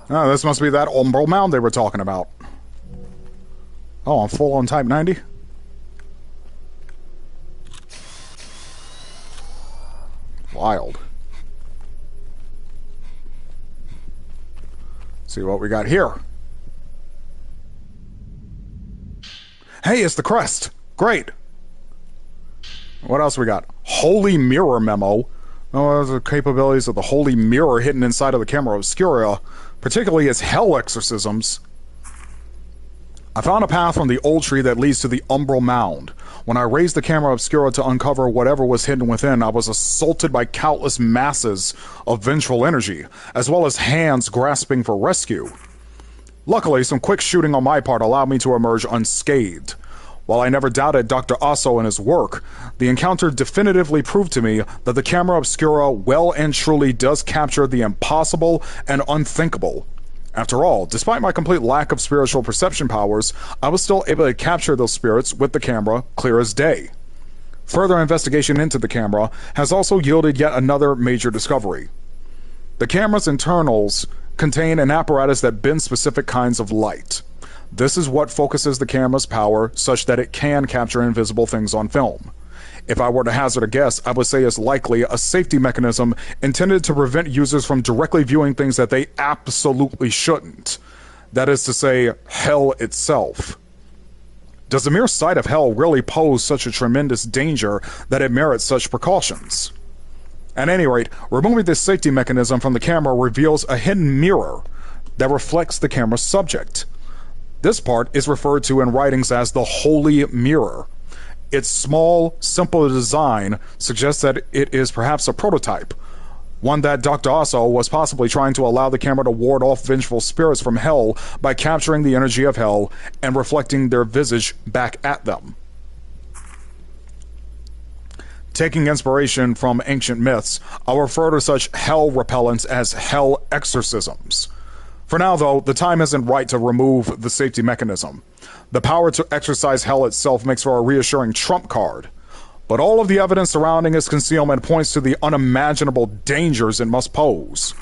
Oh, this must be that umbral mound they were talking about. Oh, I'm full on Type 90? Wild. See what we got here. Hey, it's the crest. Great. What else we got? Holy Mirror Memo. Oh, those are capabilities of the Holy Mirror hidden inside of the Camera Obscura, particularly its hell exorcisms. I found a path from the old tree that leads to the Umbral Mound. When I raised the Camera Obscura to uncover whatever was hidden within, I was assaulted by countless masses of vengeful energy, as well as hands grasping for rescue. Luckily, some quick shooting on my part allowed me to emerge unscathed. While I never doubted Dr. Osso and his work, the encounter definitively proved to me that the Camera Obscura well and truly does capture the impossible and unthinkable. After all, despite my complete lack of spiritual perception powers, I was still able to capture those spirits with the camera clear as day. Further investigation into the camera has also yielded yet another major discovery. The camera's internals contain an apparatus that bends specific kinds of light. This is what focuses the camera's power such that it can capture invisible things on film. If I were to hazard a guess, I would say it's likely a safety mechanism intended to prevent users from directly viewing things that they absolutely shouldn't. That is to say, hell itself. Does the mere sight of hell really pose such a tremendous danger that it merits such precautions? At any rate, removing this safety mechanism from the camera reveals a hidden mirror that reflects the camera's subject. This part is referred to in writings as the Holy Mirror. Its small, simple design suggests that it is perhaps a prototype, one that Dr. Osso was possibly trying to allow the camera to ward off vengeful spirits from hell by capturing the energy of hell and reflecting their visage back at them. Taking inspiration from ancient myths, I'll refer to such hell repellents as hell exorcisms. For now, though, the time isn't right to remove the safety mechanism. The power to exorcise hell itself makes for a reassuring trump card. But all of the evidence surrounding its concealment points to the unimaginable dangers it must pose.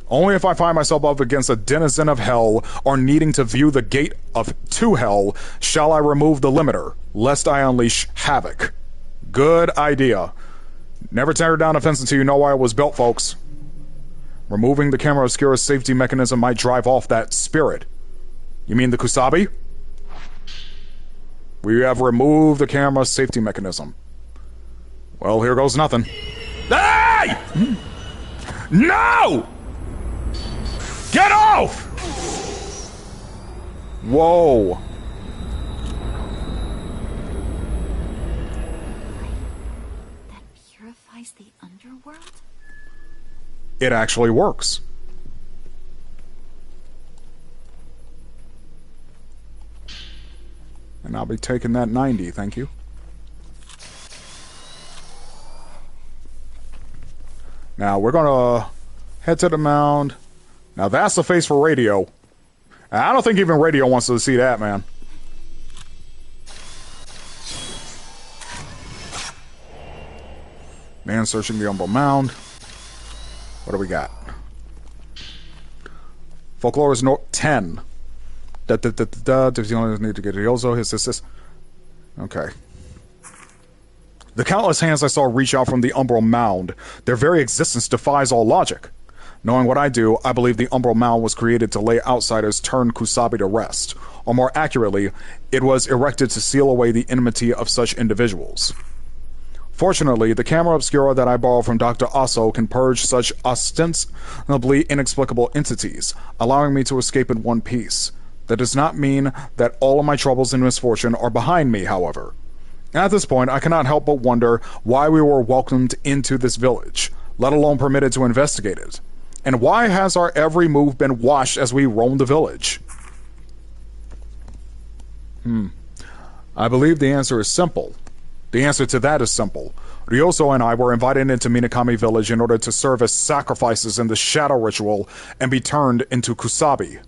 Only if I find myself up against a denizen of hell or needing to view the gate to hell shall I remove the limiter, lest I unleash havoc. Good idea. Never tear down a fence until you know why it was built, folks. Removing the Camera Obscura's safety mechanism might drive off that spirit. You mean the Kusabi? We have removed the camera's safety mechanism. Well, here goes nothing. Hey! No! Get off! Whoa. That purifies the underworld? It actually works. And I'll be taking that 90, thank you. Now, we're gonna head to the mound. Now, that's the face for radio. And I don't think even radio wants to see that, man. Man searching the Umbral Mound. What do we got? Folklore is 10. Need to get Ryozo. His. Okay. The countless hands I saw reach out from the Umbral Mound, their very existence defies all logic. Knowing what I do, I believe the Umbral Mound was created to lay outsiders turn Kusabi to rest. Or more accurately, it was erected to seal away the enmity of such individuals. Fortunately, the camera obscura that I borrowed from Dr. Aso can purge such ostensibly inexplicable entities, allowing me to escape in one piece. That does not mean that all of my troubles and misfortune are behind me, however. At this point, I cannot help but wonder why we were welcomed into this village, let alone permitted to investigate it. And why has our every move been watched as we roam the village? I believe the answer is simple. The answer to that is simple. Ryozo and I were invited into Minakami Village in order to serve as sacrifices in the shadow ritual and be turned into Kusabi.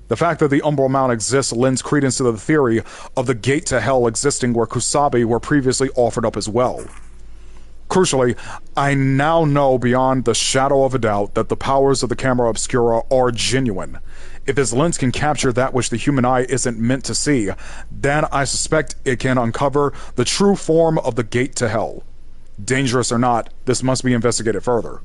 The fact that the Umbral Mound exists lends credence to the theory of the gate to hell existing where Kusabi were previously offered up as well. Crucially, I now know beyond the shadow of a doubt that the powers of the camera obscura are genuine. If this lens can capture that which the human eye isn't meant to see, then I suspect it can uncover the true form of the gate to hell. Dangerous or not, this must be investigated further.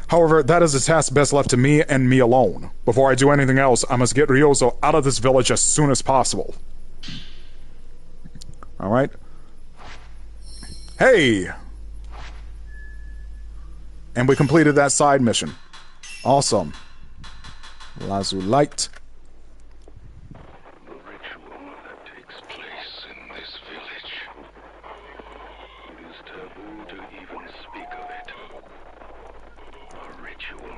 However, that is a task best left to me and me alone. Before I do anything else, I must get Ryozo out of this village as soon as possible. Alright. Hey! And we completed that side mission. Awesome. Lazu Light. The ritual that takes place in this village. It is taboo to even speak of it. A ritual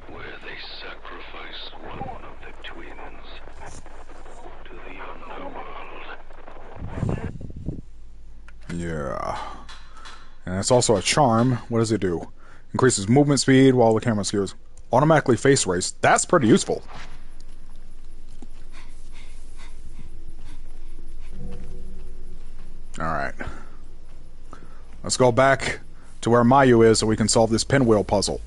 where they sacrifice one of the twins to the underworld. Yeah. And it's also a charm. What does it do? Increases movement speed while the camera skews. Automatically face race. That's pretty useful. Alright. Let's go back to where MAYU is so we can solve this pinwheel puzzle.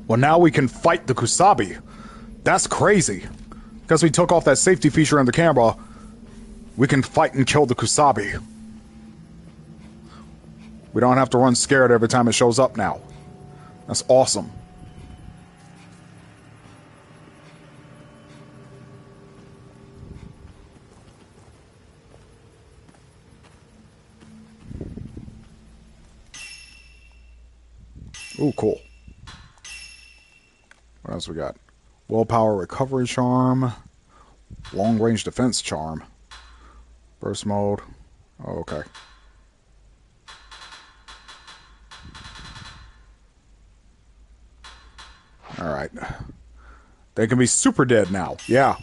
Well, now we can fight the Kusabi. That's crazy. Because we took off that safety feature in the camera, we can fight and kill the Kusabi. We don't have to run scared every time it shows up now. That's awesome. Ooh, cool. What else we got? Willpower recovery charm. Long range defense charm. Burst mode. Oh, okay. Alright. They can be super dead now. Yeah.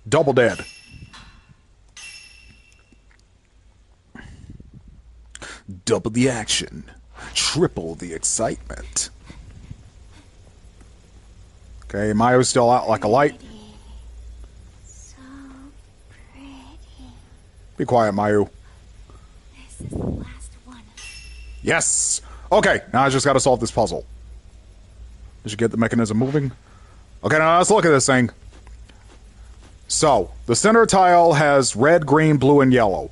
Double dead. Double the action. Triple the excitement. Okay, Mayu's still out like a light. So pretty. Be quiet, Mayu. This is the last one. Yes! Okay, now I just gotta solve this puzzle. Did you get the mechanism moving? Okay, now let's look at this thing. So, the center tile has red, green, blue, and yellow.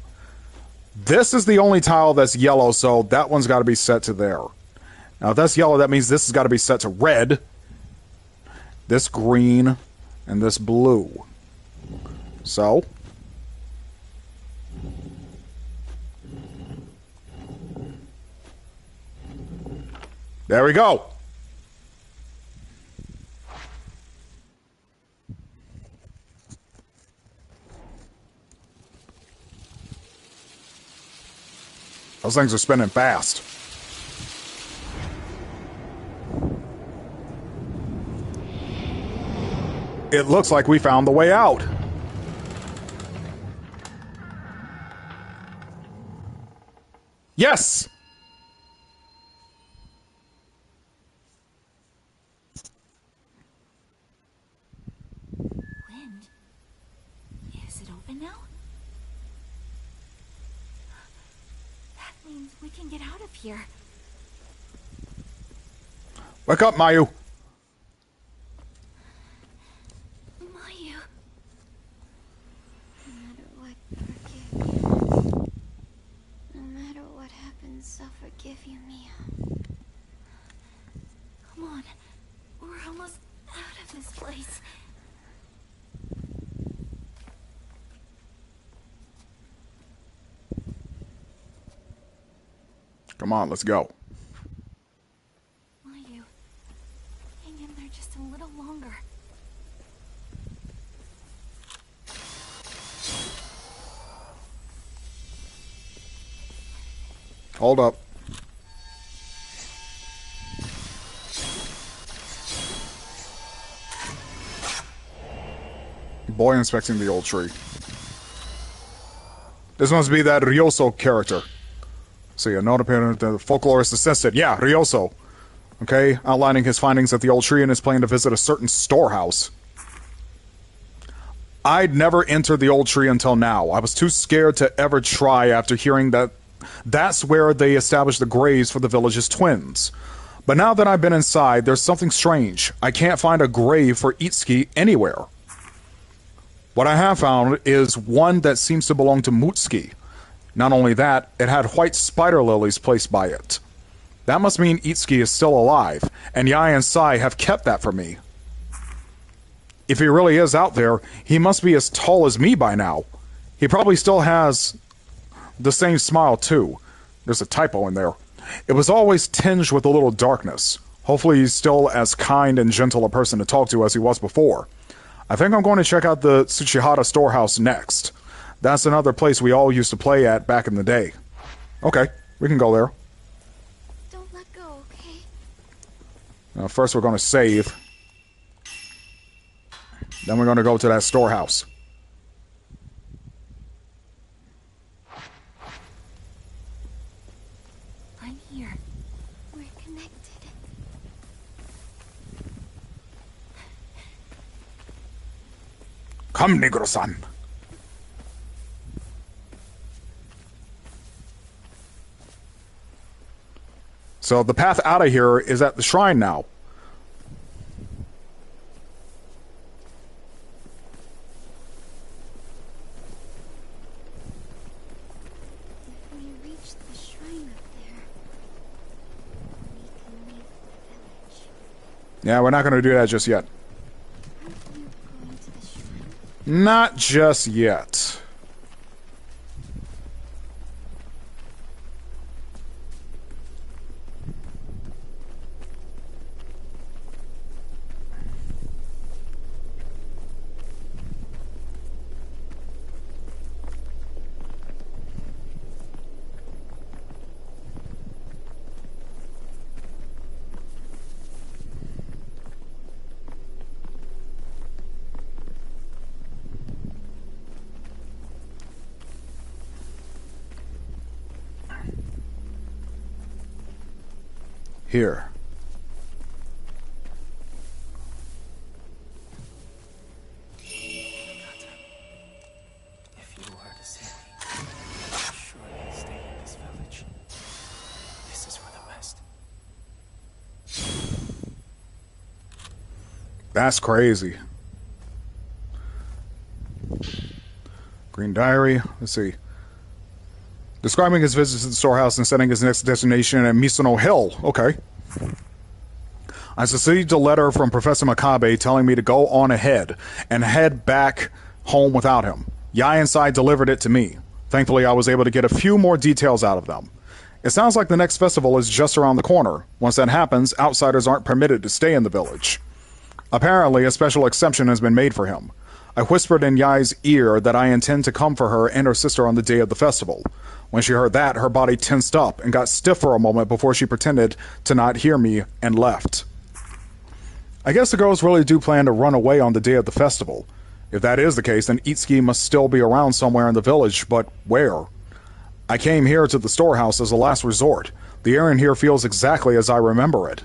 This is the only tile that's yellow, so that one's gotta be set to there. Now, if that's yellow, that means this has gotta be set to red. This green, and this blue. So. There we go. Those things are spinning fast. It looks like we found the way out. Yes! Wind? Is it open now? That means we can get out of here. Wake up, MAYU. MAYU. No matter what, forgive you. No matter what happens, I'll forgive you, Mia. Come on. We're almost out of this place. Come on, let's go. MAYU, hang in there just a little longer. Hold up. Boy inspecting the old tree. This must be that Ryoso character. See, a note apparent the folklorist assistant. Yeah, Ryoso. Okay, outlining his findings at the old tree and his plan to visit a certain storehouse. I'd never entered the old tree until now. I was too scared to ever try after hearing that that's where they established the graves for the village's twins. But now that I've been inside, there's something strange. I can't find a grave for Itsuki anywhere. What I have found is one that seems to belong to Mutsuki. Not only that, it had white spider lilies placed by it. That must mean Itsuki is still alive, and Yae and Sai have kept that for me. If he really is out there, he must be as tall as me by now. He probably still has the same smile too. There's a typo in there. It was always tinged with a little darkness. Hopefully he's still as kind and gentle a person to talk to as he was before. I think I'm going to check out the Tsuchihara storehouse next. That's another place we all used to play at back in the day. Okay, we can go there. Don't let go, okay? Now, first we're going to save. Then we're going to go to that storehouse. I'm here. We're connected. Come, Negro-san. So the path out of here is at the shrine now. If we reach the shrine up there, we can leave the village. Yeah, we're not going to do that just yet. Aren't you going to the shrine? Not just yet. Here. If you were to see me, surely stay in this village. This is for the best. That's crazy. Green Diary. Let's see. Describing his visit to the storehouse and setting his next destination at Misono Hill. Okay. I received a letter from Professor Makabe telling me to go on ahead and head back home without him. Yae and Sai delivered it to me. Thankfully, I was able to get a few more details out of them. It sounds like the next festival is just around the corner. Once that happens, outsiders aren't permitted to stay in the village. Apparently, a special exception has been made for him. I whispered in Yae's ear that I intend to come for her and her sister on the day of the festival. When she heard that, her body tensed up and got stiff for a moment before she pretended to not hear me and left. I guess the girls really do plan to run away on the day of the festival. If that is the case, then Itsuki must still be around somewhere in the village, but where? I came here to the storehouse as a last resort. The area here feels exactly as I remember it.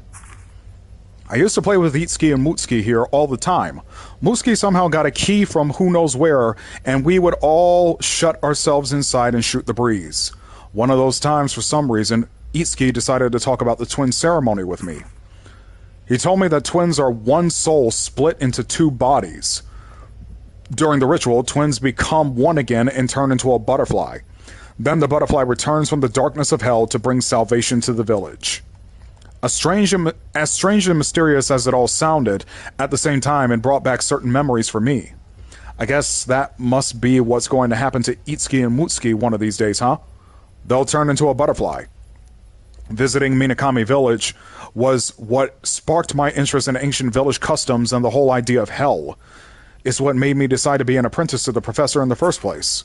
I used to play with Itsuki and Mutsuki here all the time. Mutsuki somehow got a key from who knows where, and we would all shut ourselves inside and shoot the breeze. One of those times, for some reason, Itsuki decided to talk about the twin ceremony with me. He told me that twins are one soul split into two bodies. During the ritual, twins become one again and turn into a butterfly. Then the butterfly returns from the darkness of hell to bring salvation to the village. As strange and mysterious as it all sounded, at the same time it brought back certain memories for me. I guess that must be what's going to happen to Itsuki and Mutsuki one of these days, huh? They'll turn into a butterfly. Visiting Minakami Village was what sparked my interest in ancient village customs and the whole idea of hell. It's what made me decide to be an apprentice to the professor in the first place.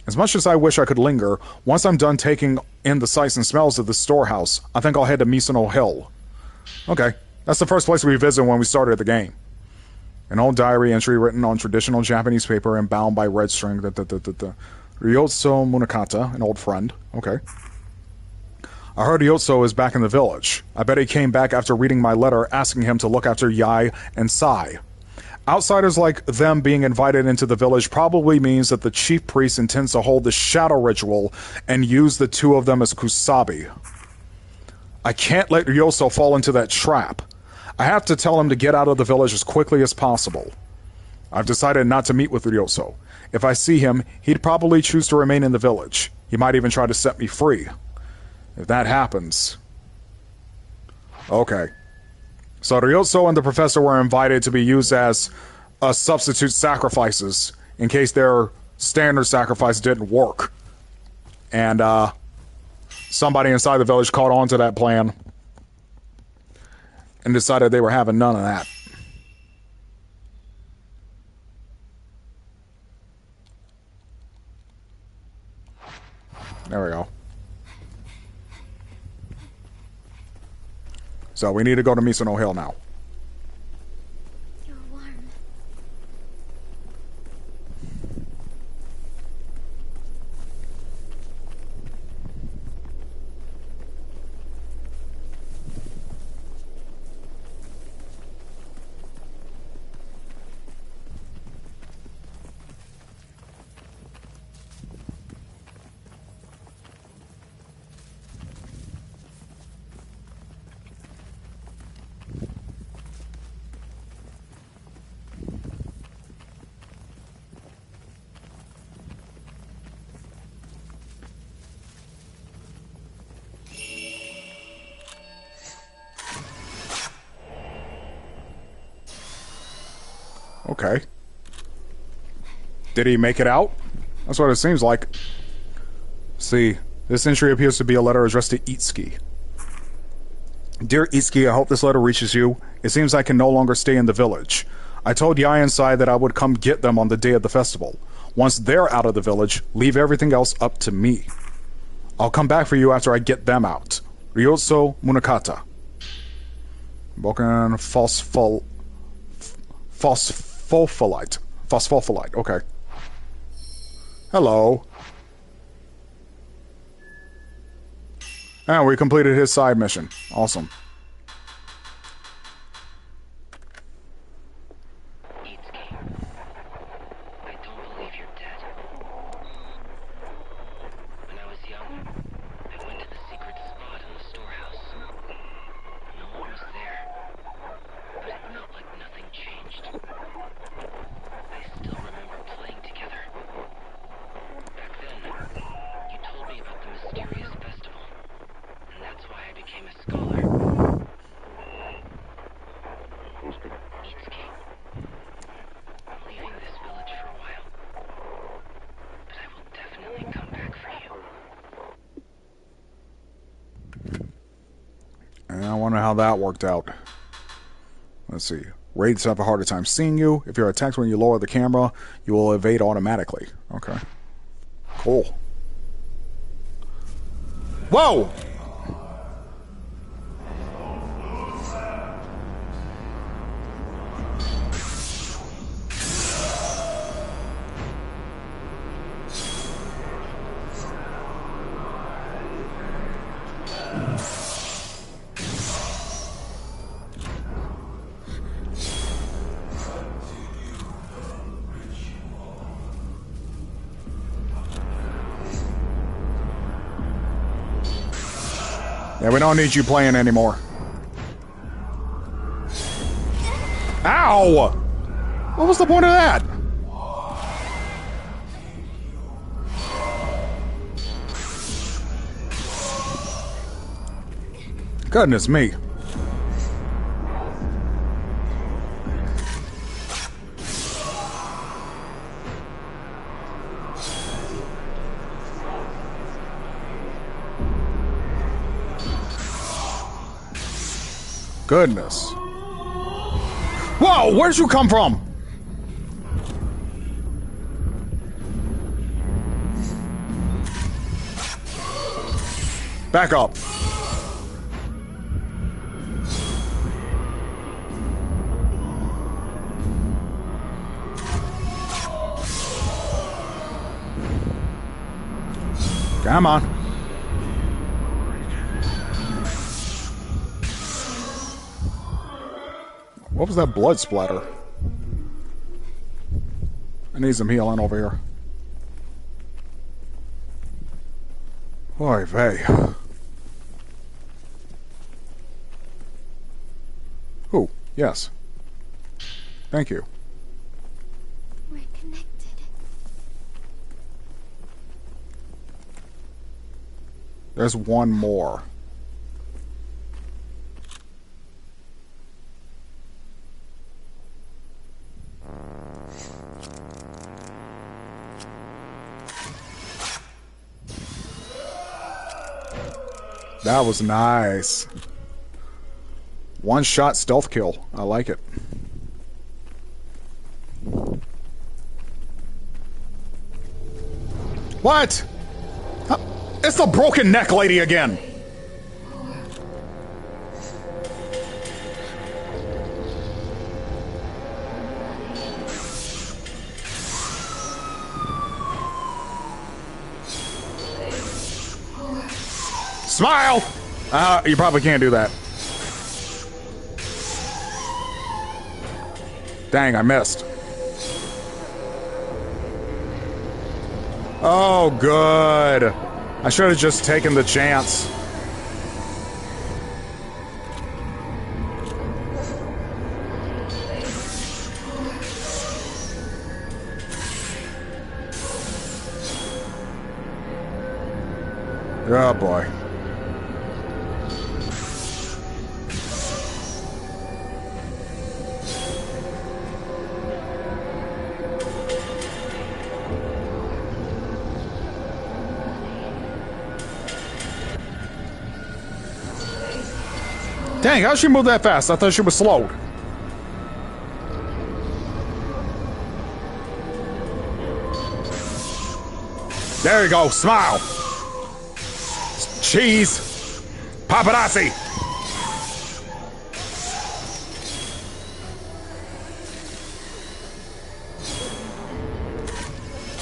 As much as I wish I could linger, once I'm done taking in the sights and smells of the storehouse, I think I'll head to Misono Hill. Okay, that's the first place we visited when we started the game. An old diary entry written on traditional Japanese paper and bound by red string. Ryotsu Munakata, an old friend. Okay. I heard Ryotsu is back in the village. I bet he came back after reading my letter asking him to look after Yai and Sai. Outsiders like them being invited into the village probably means that the chief priest intends to hold the shadow ritual and use the two of them as kusabi. I can't let Ryotsu fall into that trap. I have to tell him to get out of the village as quickly as possible. I've decided not to meet with Ryotsu. If I see him, he'd probably choose to remain in the village. He might even try to set me free. If that happens... Okay. So Ryotsu and the professor were invited to be used as substitute sacrifices in case their standard sacrifice didn't work. And somebody inside the village caught on to that plan and decided they were having none of that. There we go. So we need to go to Misono Hill now. You're warm. Okay. Did he make it out? That's what it seems like. See, this entry appears to be a letter addressed to Itsuki. Dear Itsuki, I hope this letter reaches you. It seems I can no longer stay in the village. I told Yai and Sai that I would come get them on the day of the festival. Once they're out of the village, leave everything else up to me. I'll come back for you after I get them out. Ryotsu Munakata. Boken Phospholite. Okay. Hello. And we completed his side mission. Awesome. Itsuki, I don't believe you're dead. When I was young, I went to the secret spot in the storehouse. No one was there, but it felt like nothing changed. I still remember playing together. Back then, you told me about the mysterious festival, and that's why I became a scholar. Itsuki, I'm leaving this village for a while, but I will definitely come back for you. And I wonder how that worked out. Let's see. Raids have a harder time seeing you. If you're attacked when you lower the camera, you will evade automatically. Okay. Cool. Whoa! Yeah, we don't need you playing anymore. Ow! What was the point of that? Goodness me. Goodness. Whoa, where'd you come from? Back up. Come on. What was that blood splatter? I need some healing over here. Oy vey. Ooh, yes. Thank you. We're connected. There's one more. That was nice. One shot stealth kill. I like it. What? It's the broken neck lady again. Smile! You probably can't do that. Dang, I missed. Oh, good. I should have just taken the chance. Oh, boy. Dang, how'd she move that fast? I thought she was slowed. There you go, smile. Cheese. Paparazzi.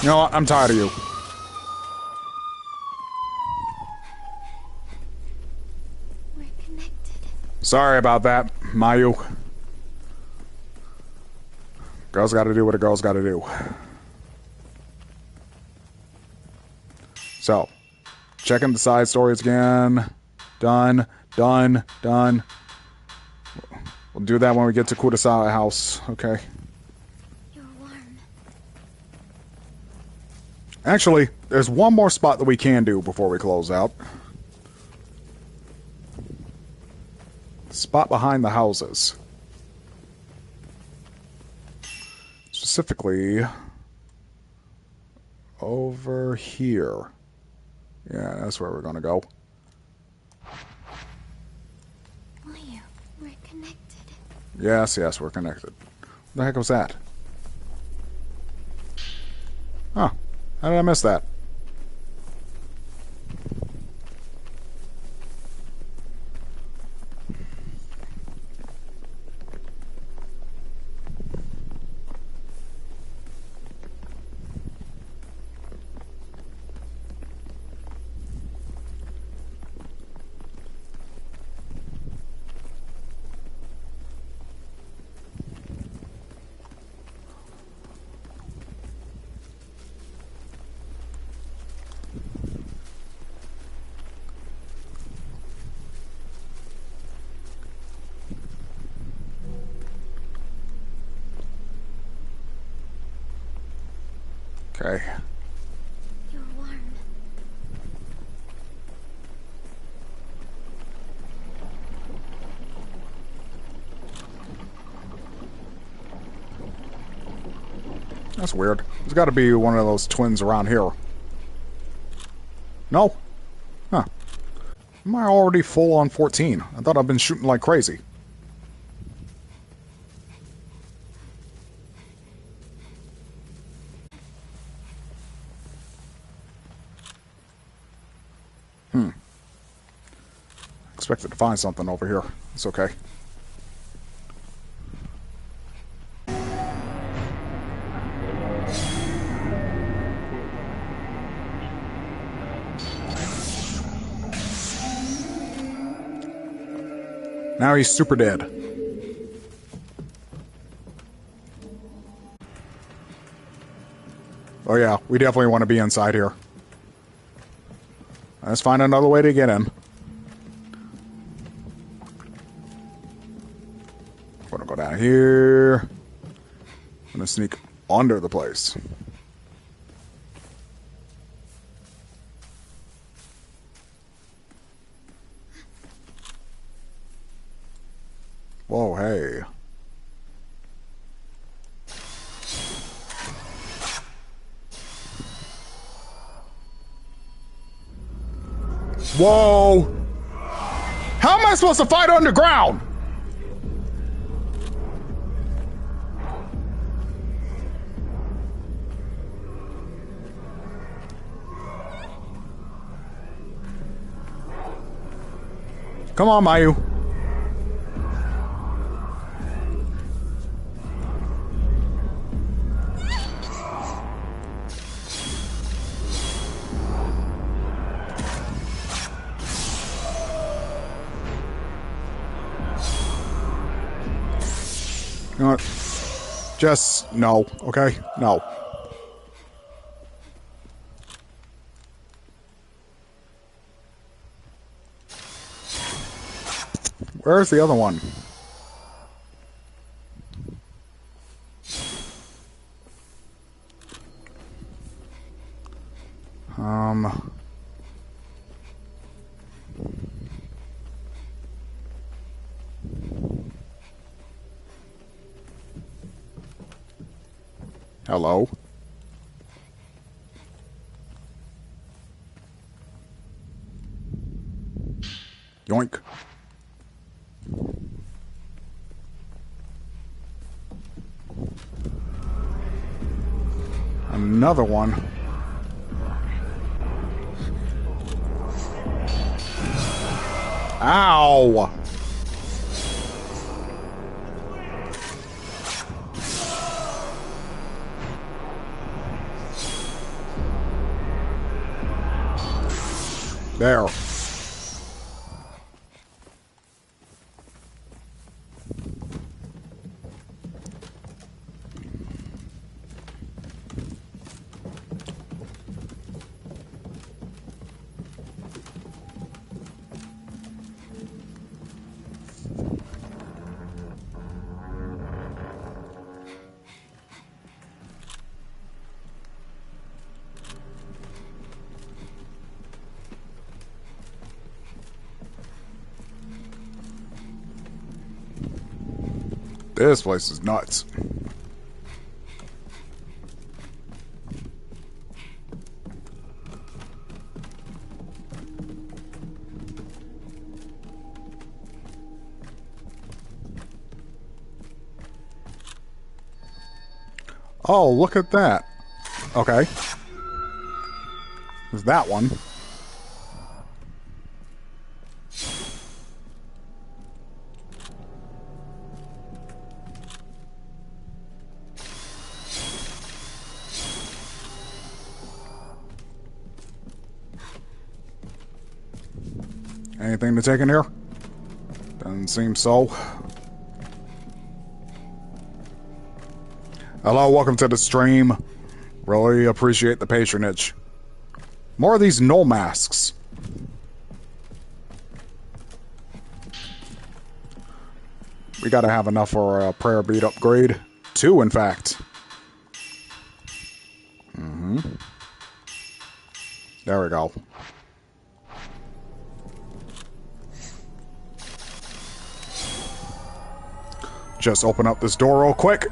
You know what? I'm tired of you. Sorry about that, MAYU. Girls gotta do what a girl's gotta do. So, checking the side stories again. Done, done, done. We'll do that when we get to Kurosawa House, okay? You're warm. Actually, there's one more spot that we can do before we close out. Spot behind the houses. Specifically, over here. Yeah, that's where we're gonna go. MAYU, we're connected. Yes, yes, we're connected. What the heck was that? Huh. How did I miss that? Okay. You're warm. That's weird. There's got to be one of those twins around here. No? Huh. Am I already full on 14? I thought I've been shooting like crazy. Expected to find something over here. It's okay. Now he's super dead. Oh yeah, we definitely want to be inside here. Let's find another way to get in. I'm gonna go down here. I'm gonna sneak under the place. Whoa, hey. Whoa! How am I supposed to fight underground? Come on, MAYU. You know what? Just no, okay? No. Where's the other one? Hello? Yoink. Another one. Ow! There. This place is nuts. Oh, look at that. Okay. There's that one. Anything to take in here? Doesn't seem so. Hello, welcome to the stream. Really appreciate the patronage. More of these null masks. We gotta have enough for a prayer bead upgrade. 2, in fact. Mm-hmm. There we go. Just open up this door real quick.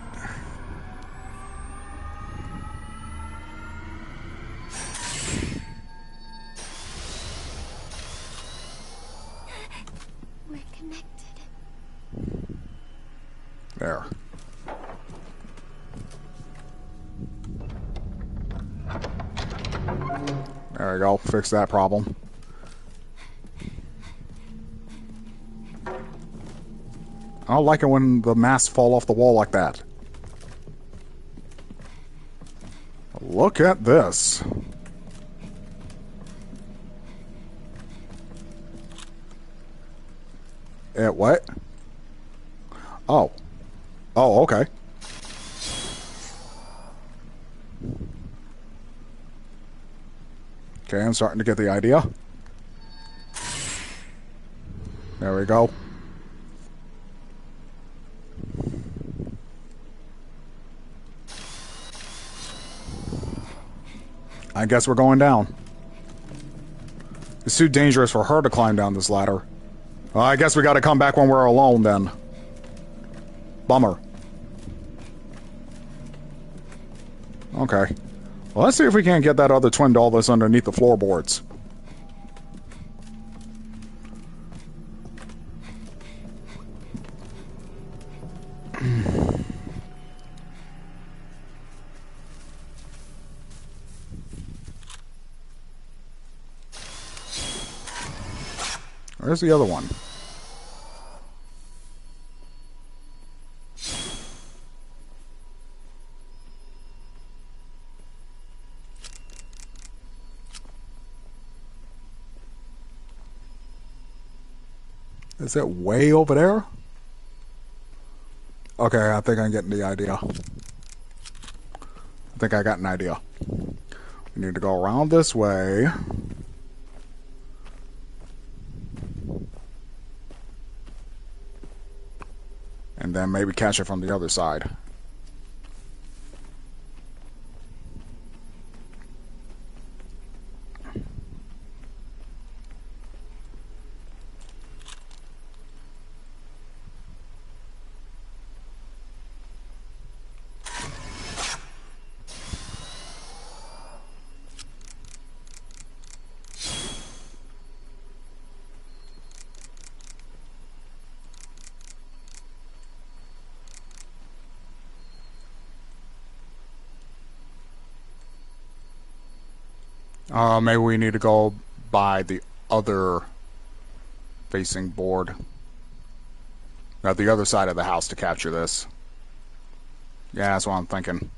We're connected. There. There we go. Fix that problem. I don't like it when the masks fall off the wall like that. Look at this. What? Oh. Oh, okay. Okay, I'm starting to get the idea. There we go. I guess we're going down. It's too dangerous for her to climb down this ladder. Well, I guess we gotta come back when we're alone then. Bummer. Okay. Well, let's see if we can't get that other twin doll that's underneath the floorboards. Where's the other one? Is it way over there? Okay, I think I'm getting the idea. I think I got an idea. We need to go around this way. And then maybe catch it from the other side. Maybe we need to go by the other facing board. At the other side of the house to capture this. Yeah, that's what I'm thinking.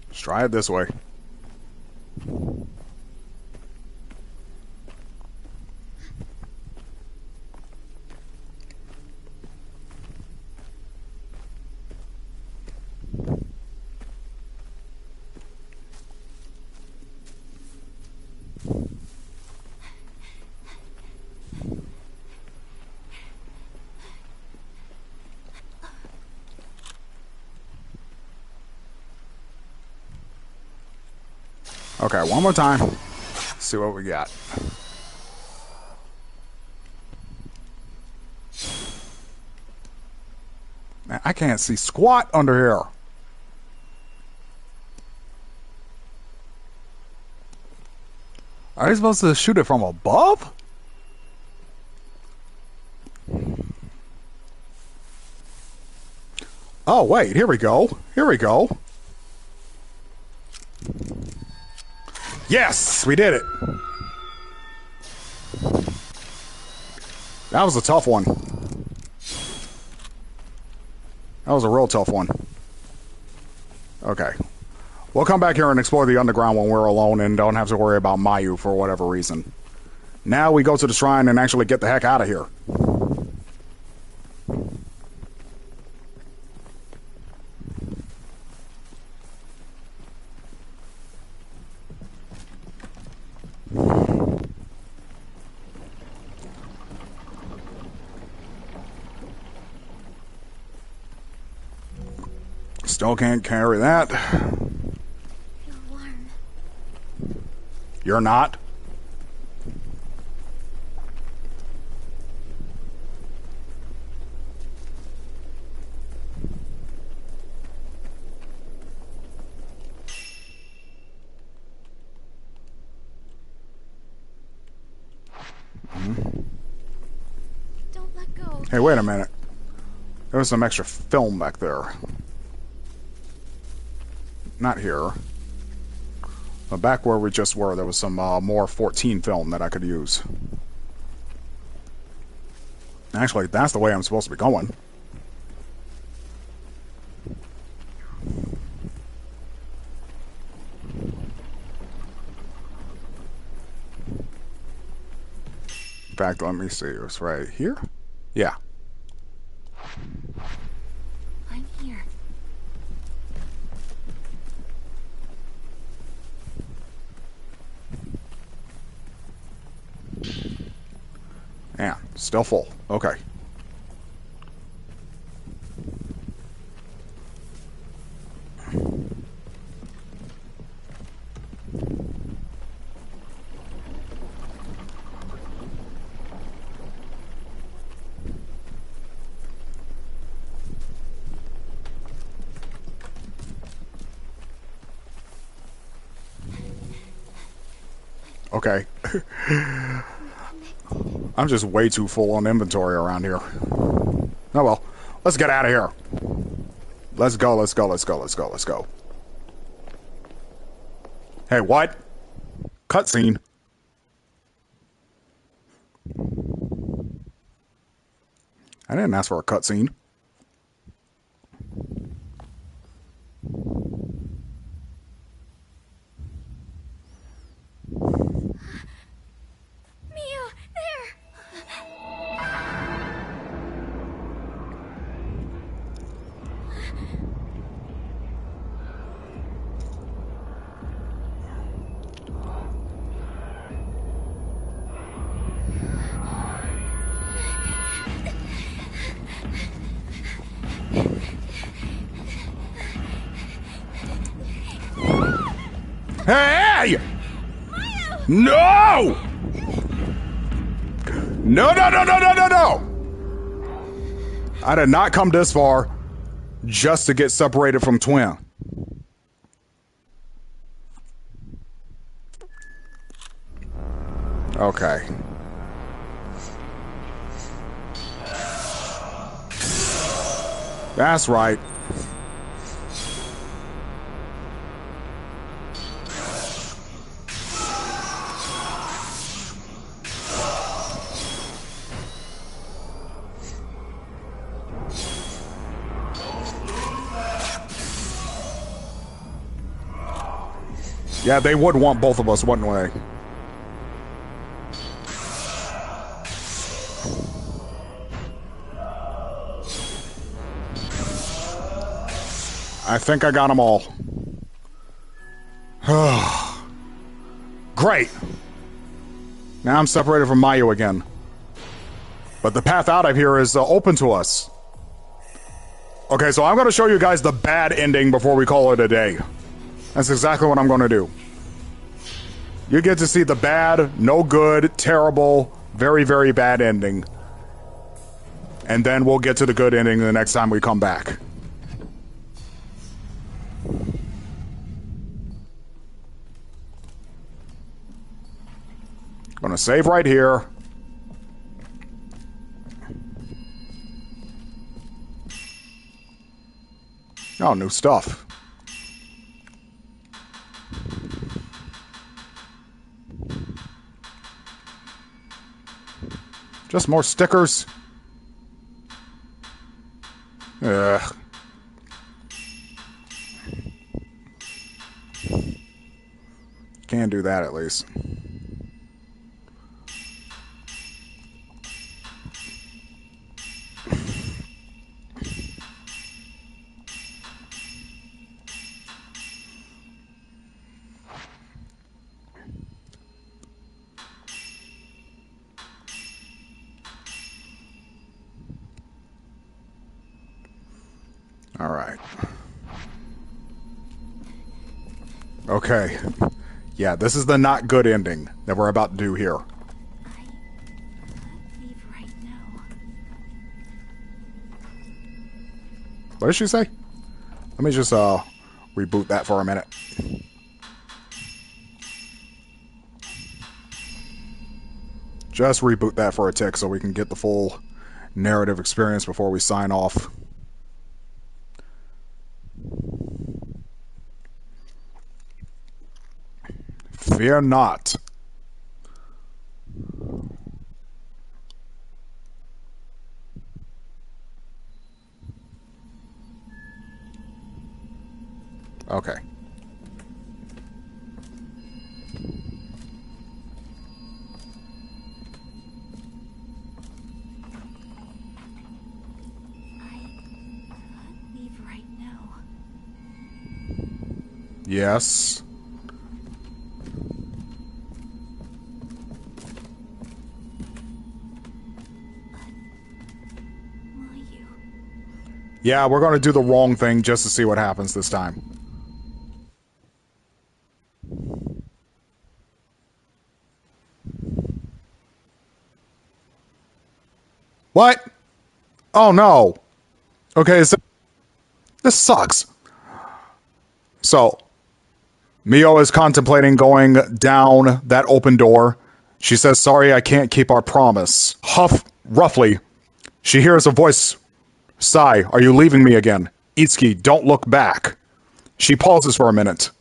Let's try it this way. Okay, one more time. Let's see what we got. Man, I can't see squat under here. Are you supposed to shoot it from above? Oh, wait, here we go. Here we go. Yes, we did it. That was a tough one. That was a real tough one. Okay. We'll come back here and explore the underground when we're alone and don't have to worry about MAYU for whatever reason. Now we go to the shrine and actually get the heck out of here. Still can't carry that. You're warm. You're not? Don't let go. Hey, wait a minute. There was some extra film back there. Not here. But back where we just were, there was some more 14 film that I could use. Actually, that's the way I'm supposed to be going. In fact, let me see. It's right here? Yeah. I'm here. Yeah, still full. Okay. Okay. I'm just way too full on inventory around here. Oh well. Let's get out of here. Let's go, let's go, let's go, let's go, let's go. Hey, what? Cutscene. I didn't ask for a cutscene. MAYU, there! Hey! No! No, no, no, no, no, no, no! I did not come this far just to get separated from Twin. Okay. That's right. Yeah, they would want both of us, wouldn't they? I think I got them all. Great. Now I'm separated from MAYU again. But the path out of here is open to us. Okay, so I'm going to show you guys the bad ending before we call it a day. That's exactly what I'm going to do. You get to see the bad, no good, terrible, very, very bad ending. And then we'll get to the good ending the next time we come back. Gonna save right here. Oh, new stuff. Just more stickers. Ugh. Can do that at least. All right. Okay. Yeah, this is the not good ending that we're about to do here. I can't leave right now. What did she say? Let me just reboot that for a minute. Just reboot that for a tick so we can get the full narrative experience before we sign off. Fear not. Okay. I can't leave right now. Yes. MAYU. Yeah, we're going to do the wrong thing just to see what happens this time. What? Oh no. Okay, so this sucks. So, Mio is contemplating going down that open door. She says, "Sorry, I can't keep our promise." Roughly, she hears a voice. "Sai, are you leaving me again? Itsuki, don't look back." She pauses for a minute.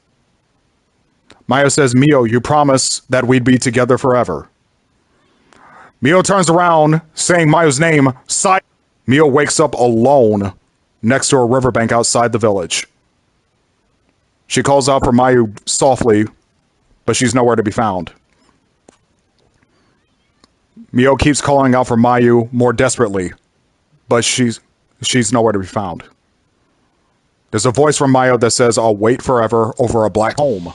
Maya says, "Mio, you promised that we'd be together forever." Mio turns around, saying Mayo's name, Sai. Mio wakes up alone next to a riverbank outside the village. She calls out for Mayu softly, but she's nowhere to be found. Mio keeps calling out for Mayu more desperately, but she's nowhere to be found. There's a voice from Mayu that says, "I'll wait forever over a black home."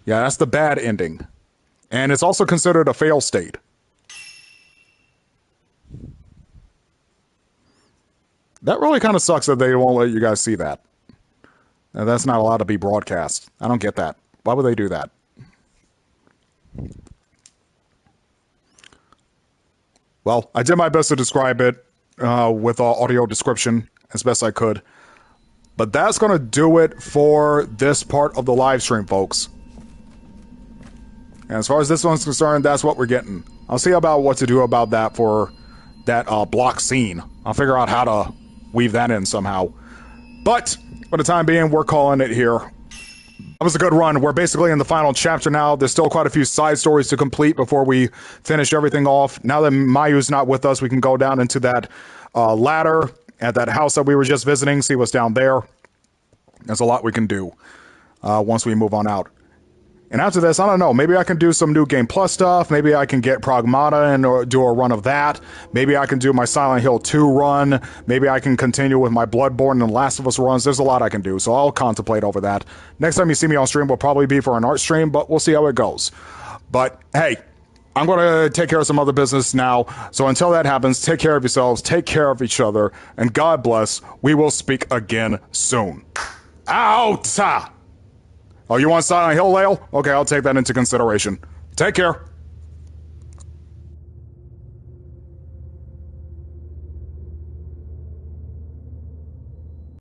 Yeah, that's the bad ending. And it's also considered a fail state. That really kind of sucks that they won't let you guys see that. Now, that's not allowed to be broadcast. I don't get that. Why would they do that? Well, I did my best to describe it with audio description as best I could. But that's going to do it for this part of the live stream, folks. And as far as this one's concerned, that's what we're getting. I'll see about what to do about that for that block scene. I'll figure out how to weave that in somehow. But for the time being, we're calling it here. That was a good run. We're basically in the final chapter now. There's still quite a few side stories to complete before we finish everything off. Now that Mayu's not with us, we can go down into that ladder at that house that we were just visiting, see what's down there. There's a lot we can do once we move on out. And after this, I don't know, maybe I can do some New Game Plus stuff. Maybe I can get Pragmata and do a run of that. Maybe I can do my Silent Hill 2 run. Maybe I can continue with my Bloodborne and Last of Us runs. There's a lot I can do, so I'll contemplate over that. Next time you see me on stream will probably be for an art stream, but we'll see how it goes. But, hey, I'm going to take care of some other business now. So until that happens, take care of yourselves, take care of each other, and God bless. We will speak again soon. Out! Oh, you want Silent Hill, Lale? Okay, I'll take that into consideration. Take care.